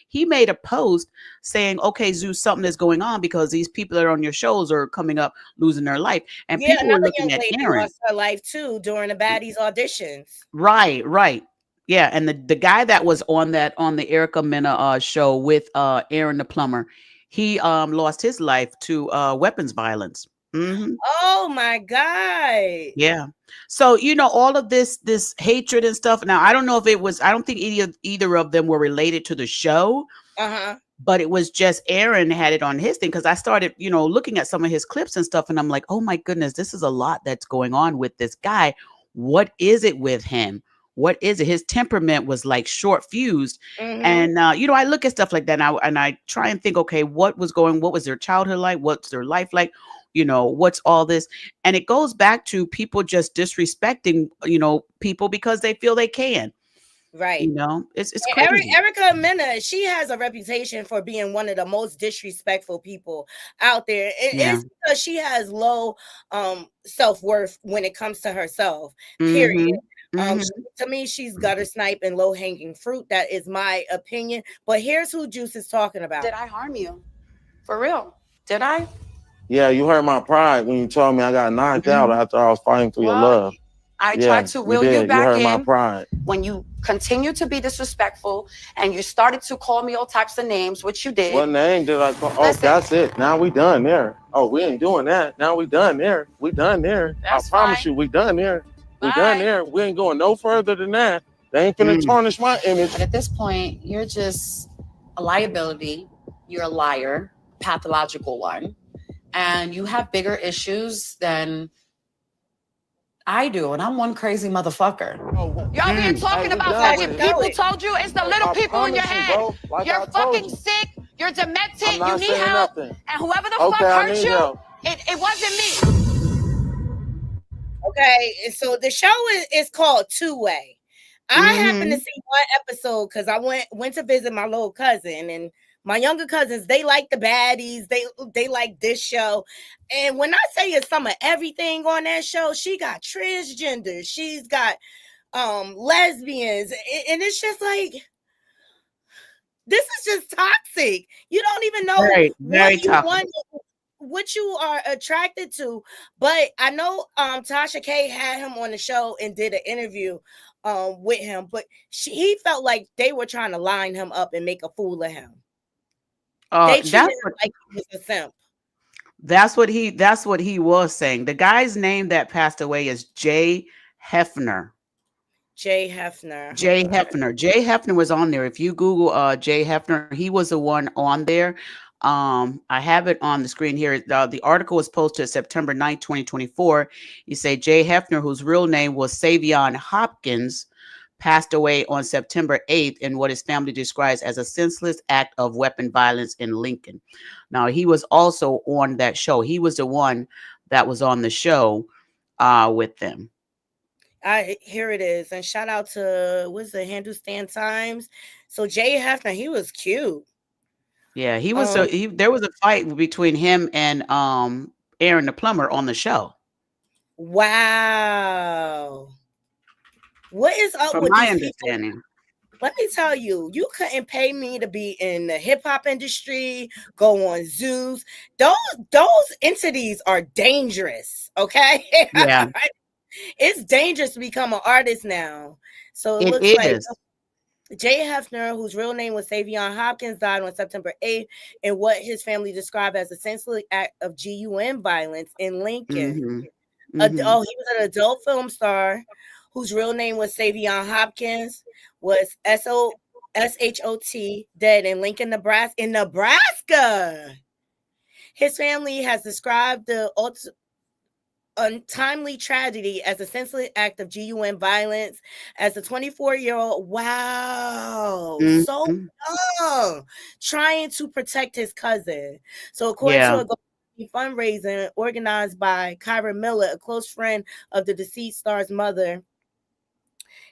Speaker 9: he made a post saying, okay, Zoo, something is going on because these people that are on your shows are coming up losing their life. And people were looking at Aaron.
Speaker 1: Lost her life too during the baddies auditions.
Speaker 9: Right. Yeah, and the guy that was on the Erica Mena show with Aaron the plumber, he lost his life to weapons violence. Mm-hmm.
Speaker 1: Oh my God.
Speaker 9: Yeah. So all of this hatred and stuff. Now I don't know if it was. I don't think either of them were related to the show. But it was just Aaron had it on his thing because I started looking at some of his clips and stuff, and I'm like, oh my goodness, this is a lot that's going on with this guy. What is it with him? What is it? His temperament was like short fused. And, I look at stuff like that and I try and think, okay, what was their childhood like? What's their life like? What's all this? And it goes back to people just disrespecting, people because they feel they can.
Speaker 1: Right.
Speaker 9: It's crazy.
Speaker 1: Erica Mena, she has a reputation for being one of the most disrespectful people out there. It's because she has low self-worth when it comes to herself. Period. To me, she's gutter snipe and low hanging fruit. That is my opinion. But here's who Juice is talking about.
Speaker 12: Did I harm you? For real? Did I?
Speaker 13: Yeah, you hurt my pride when you told me I got knocked out after I was fighting for your love.
Speaker 12: I tried to reel you back
Speaker 13: hurt
Speaker 12: in
Speaker 13: my pride.
Speaker 12: when you continued to be disrespectful and you started to call me all types of names, which you did.
Speaker 13: What name did I call? Oh, that's it. Now we done there. Oh, we ain't doing that. Now we done there. We done there.
Speaker 12: That's
Speaker 13: I promise you, we done there. We done there. We ain't going no further than that. They ain't gonna tarnish my image.
Speaker 12: But at this point, you're just a liability. You're a liar, pathological one. And you have bigger issues than I do. And I'm one crazy motherfucker. Y'all been talking about fucking people told you it's the little people in your head. You're fucking sick. You're demented. You need help. And whoever the fuck hurt you, it wasn't me.
Speaker 1: Okay, and so the show is called Two Way. I happened to see one episode because I went to visit my little cousin, and my younger cousins, they like the baddies, they like this show. And when I say it's some of everything on that show, she got transgender, she's got lesbians, and it's just like, this is just toxic. You don't even know what you are attracted to. But I know Tasha K had him on the show and did an interview with him, but he felt like they were trying to line him up and make a fool of him. They treated him like he was a simp.
Speaker 9: That's what he was saying. The guy's name that passed away is Jay Hefner. Jay Hefner was on there. If you Google Jay Hefner, he was the one on there. I have it on the screen here. The article was posted September 9th, 2024. You say Jay Hefner, whose real name was Savion Hopkins, passed away on September 8th in what his family describes as a senseless act of weapon violence in Lincoln. Now, he was also on that show. He was the one that was on the show with them.
Speaker 1: Here it is. And shout out to, what's the Hindustan Times? So Jay Hefner, he was cute.
Speaker 9: Yeah, he was. There was a fight between him and Aaron the plumber on the show.
Speaker 1: Wow. What is up
Speaker 9: From
Speaker 1: with
Speaker 9: my
Speaker 1: these
Speaker 9: understanding?
Speaker 1: People? Let me tell you, you couldn't pay me to be in the hip hop industry, go on zoos. Those entities are dangerous. Okay.
Speaker 9: Yeah.
Speaker 1: It's dangerous to become an artist now. So it looks like
Speaker 9: is.
Speaker 1: Jay Hefner, whose real name was Savion Hopkins, died on September 8th in what his family described as a senseless act of GUN violence in Lincoln.
Speaker 9: Mm-hmm. Mm-hmm.
Speaker 1: He was an adult film star whose real name was Savion Hopkins, was SHOT, dead in Lincoln, Nebraska. His family has described the untimely tragedy as a senseless act of GUN violence as a 24-year-old, so young, trying to protect his cousin. So according to a fundraiser organized by Kyra Miller, a close friend of the deceased star's mother,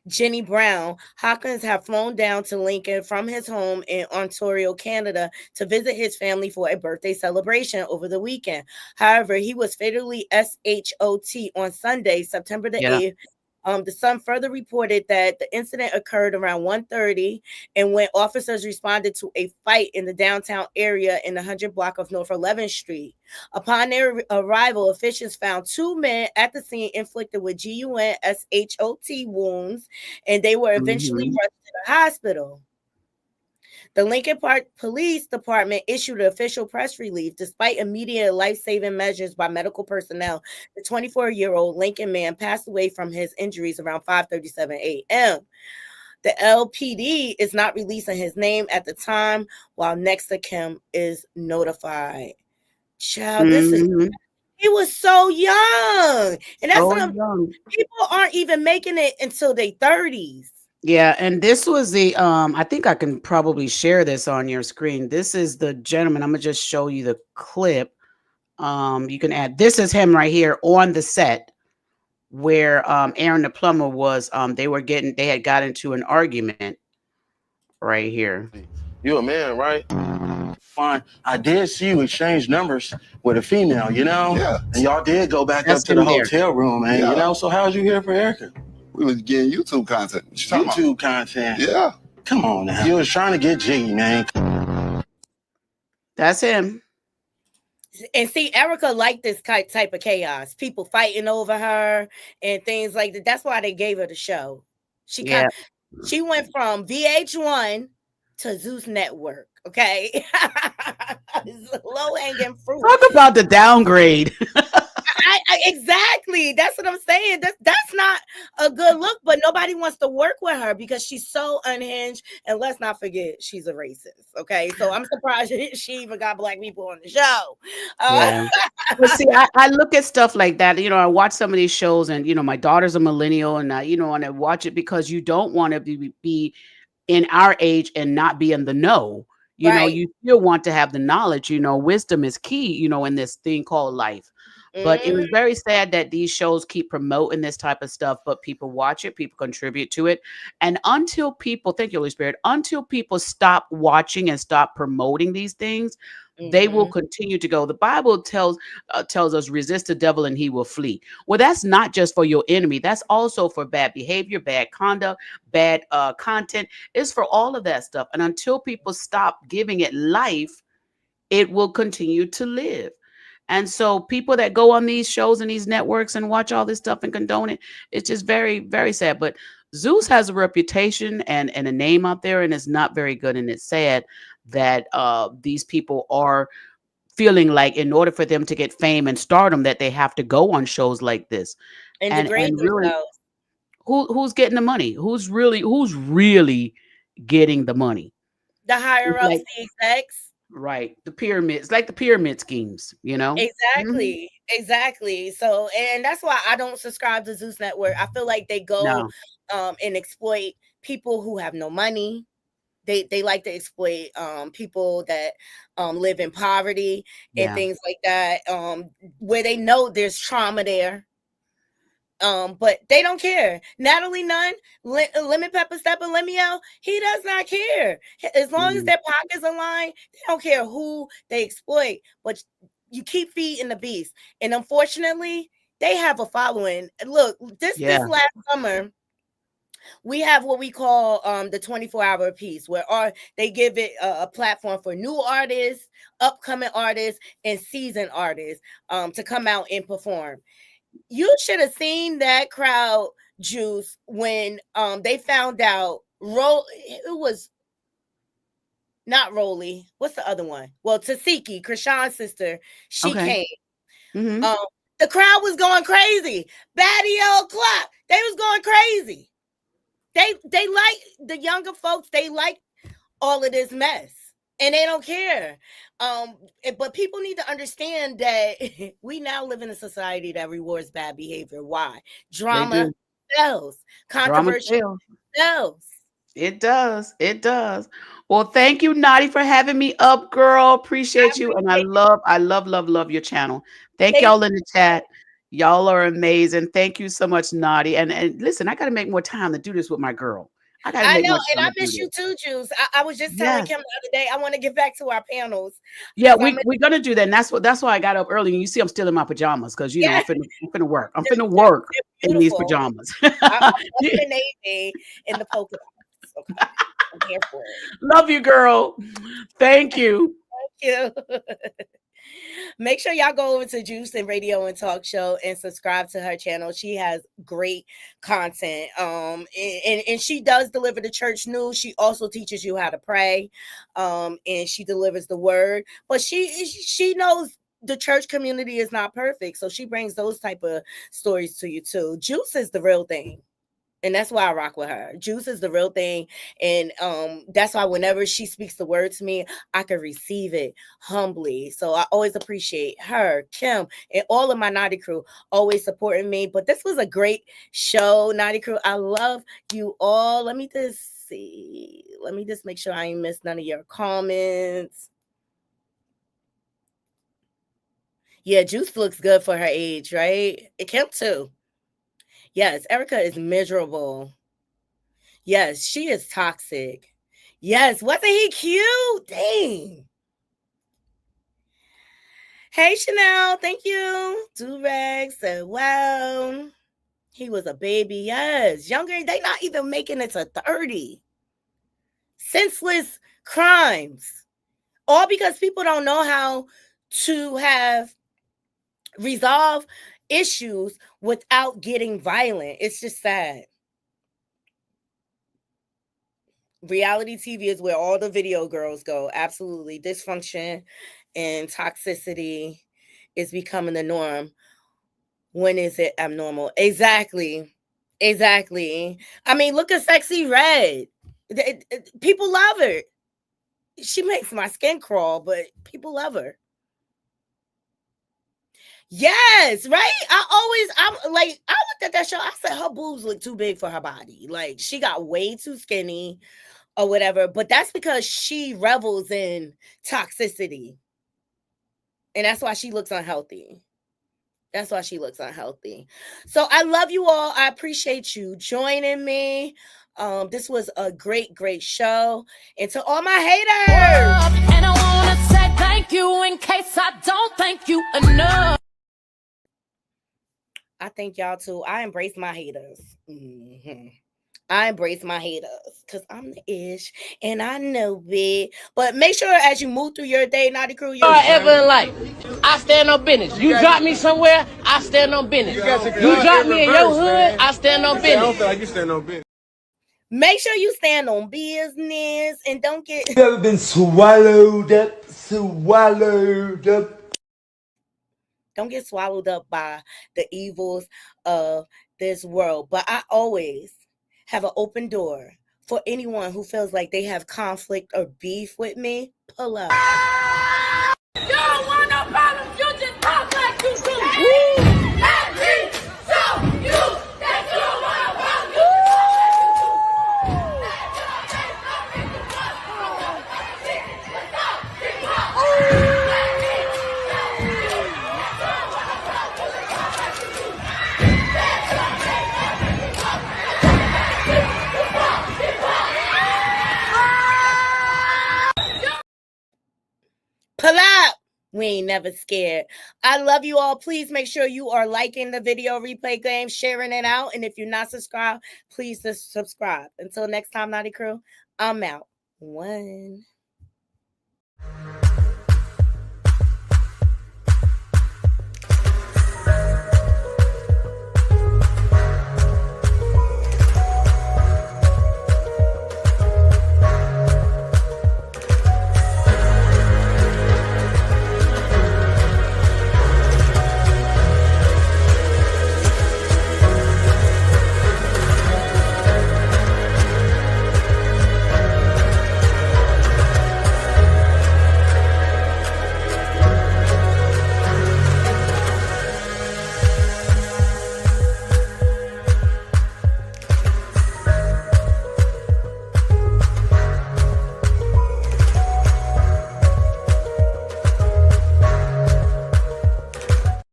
Speaker 1: Jenny Brown, Hopkins had flown down to Lincoln from his home in Ontario, Canada, to visit his family for a birthday celebration over the weekend. However, he was fatally SHOT on Sunday, September the 8th. The Sun further reported that the incident occurred around 1:30, and when officers responded to a fight in the downtown area in the 100 block of North 11th Street. Upon their arrival, officials found two men at the scene inflicted with GUN SHOT wounds, and they were eventually rushed to the hospital. The Lincoln Park Police Department issued an official press release. Despite immediate life-saving measures by medical personnel, the 24-year-old Lincoln man passed away from his injuries around 5:37 a.m. The LPD is not releasing his name at the time, while next of kin is notified. Child, he was so young. And that's what people aren't even making it until their 30s.
Speaker 9: Yeah, and this was the I think I can probably share this on your screen. This is the gentleman. I'm gonna just show you the clip. You can add, this is him right here on the set where Aaron the plumber was they had got into an argument right here.
Speaker 13: You a man, right? Fine. I did see you exchange numbers with a female, you know?
Speaker 14: Yeah.
Speaker 13: And y'all did go back
Speaker 9: That's
Speaker 13: up to the
Speaker 9: in there.
Speaker 13: hotel room, man.
Speaker 14: Yeah.
Speaker 13: You know, so how'd you hear from Erica?
Speaker 14: We was getting YouTube content. What you talking about?
Speaker 13: YouTube content.
Speaker 14: Yeah.
Speaker 13: Come on now. You was trying to get jiggy, man.
Speaker 9: That's him.
Speaker 1: And see, Erica liked this type of chaos, people fighting over her and things like that. That's why they gave her the show. She went from VH1 to Zeus Network. Okay, low hanging fruit.
Speaker 9: Talk about the downgrade.
Speaker 1: Exactly. That's what I'm saying. That's not a good look, but nobody wants to work with her because she's so unhinged. And let's not forget, she's a racist. Okay, so I'm surprised she even got black people on the show.
Speaker 9: But see, I look at stuff like that. You know, I watch some of these shows, and you know, my daughter's a millennial, and and I watch it because you don't want to be in our age and not be in the know. You know, you still want to have the knowledge. You know, wisdom is key. You know, in this thing called life. But it was very sad that these shows keep promoting this type of stuff, but people watch it, people contribute to it. And until people, thank you, Holy Spirit, until people stop watching and stop promoting these things, they will continue to go. The Bible tells us, resist the devil and he will flee. Well, that's not just for your enemy. That's also for bad behavior, bad conduct, bad content. It's for all of that stuff. And until people stop giving it life, it will continue to live. And so people that go on these shows and these networks and watch all this stuff and condone it, it's just very, very sad. But Zeus has a reputation and a name out there, and it's not very good. And it's sad that these people are feeling like in order for them to get fame and stardom that they have to go on shows like this.
Speaker 1: And degrade
Speaker 9: really,
Speaker 1: themselves.
Speaker 9: Who's getting the money? Who's really getting the money?
Speaker 1: The higher ups, the execs.
Speaker 9: Right. The pyramids, like the pyramid schemes, you know?
Speaker 1: Exactly. So, and that's why I don't subscribe to Zeus Network. I feel like they go and exploit people who have no money. They like to exploit people that live in poverty and things like that, where they know there's trauma there. But they don't care. Natalie Nunn, Lemon Pepper Step and Lemuel, he does not care. As long as their pockets align, they don't care who they exploit. But you keep feeding the beast. And unfortunately, they have a following. Look, this last summer, we have what we call the 24-hour piece, where they give it a platform for new artists, upcoming artists, and seasoned artists to come out and perform. You should have seen that crowd, Juice, when they found out it was not Rolly. What's the other one? Well, Tasiki, Krishan's sister, she
Speaker 9: Okay.
Speaker 1: came. The crowd was going crazy. Baddie old clock. They was going crazy. They like the younger folks, they like all of this mess. And they don't care. But people need to understand that we now live in a society that rewards bad behavior. Why? Drama sells. Controversy sells.
Speaker 9: It does. It does. Well, thank you, Naughty, for having me up, girl. Appreciate you. And I love your channel. Thank y'all in the chat. Y'all are amazing. Thank you so much, Naughty. And listen, I got to make more time to do this with my girl. I got to make
Speaker 1: know,
Speaker 9: more
Speaker 1: and
Speaker 9: time
Speaker 1: I
Speaker 9: to do
Speaker 1: miss you
Speaker 9: this.
Speaker 1: too, Juice. I was just telling Kim the other day, I want to get back to our panels.
Speaker 9: Yeah, we're gonna do that. And that's why I got up early. And you see, I'm still in my pajamas because you know I'm finna work. I'm finna work in these pajamas.
Speaker 1: I'm in the Navy in the polka dots. Okay. I'm here for it.
Speaker 9: Love you, girl. Thank you.
Speaker 1: Thank you. Make sure y'all go over to Juice and Radio and Talk Show and subscribe to her channel. She has great content. And she does deliver the church news. She also teaches you how to pray. And she delivers the word. But she knows the church community is not perfect. So she brings those type of stories to you too. Juice is the real thing. And that's why I rock with her. Juice is the real thing. And that's why whenever she speaks the word to me, I can receive it humbly. So I always appreciate her, Kim, and all of my Naughty crew always supporting me. But this was a great show, Naughty crew. I love you all. Let me just see. Let me just make sure I ain't missed none of your comments. Yeah, Juice looks good for her age, right? And Kim too. Yes, Erica is miserable. Yes, she is toxic. Yes, wasn't he cute? Dang. Hey, Chanel, thank you. Durag said, wow. He was a baby. Yes, younger. They not even making it to 30. Senseless crimes. All because people don't know how to have resolve issues without getting violent. It's just sad. Reality TV is where all the video girls go. Absolutely. Dysfunction and toxicity is becoming the norm. When is it abnormal? Exactly. I mean, look at Sexy Red. People love her. She makes my skin crawl, but people love her. Yes, right? I looked at that show. I said her boobs look too big for her body. Like she got way too skinny or whatever, but that's because she revels in toxicity. And that's why she looks unhealthy. So I love you all. I appreciate you joining me. This was a great show. And to all my haters.
Speaker 15: And I want to say thank you in case I don't thank you enough.
Speaker 1: I thank y'all too. I embrace my haters. Mm-hmm. I embrace my haters because I'm the ish and I know it. But make sure as you move through your day, Naughty Crew, you're
Speaker 16: ever in life, I stand on business. You drop me somewhere, I stand on business. You drop me in your hood, I stand on business. I don't feel like you stand on business.
Speaker 1: Make sure you stand on business and don't get.
Speaker 17: You ever been swallowed up?
Speaker 1: Don't get swallowed up by the evils of this world. But I always have an open door for anyone who feels like they have conflict or beef with me. Pull up.
Speaker 15: You don't want no problems, you just talk like you do. Let me show you that you don't want no problems.
Speaker 1: Pull up. We ain't never scared. I love you all. Please make sure you are liking the video replay game, sharing it out. And if you're not subscribed, please just subscribe. Until next time, Naughty Crew, I'm out. 1.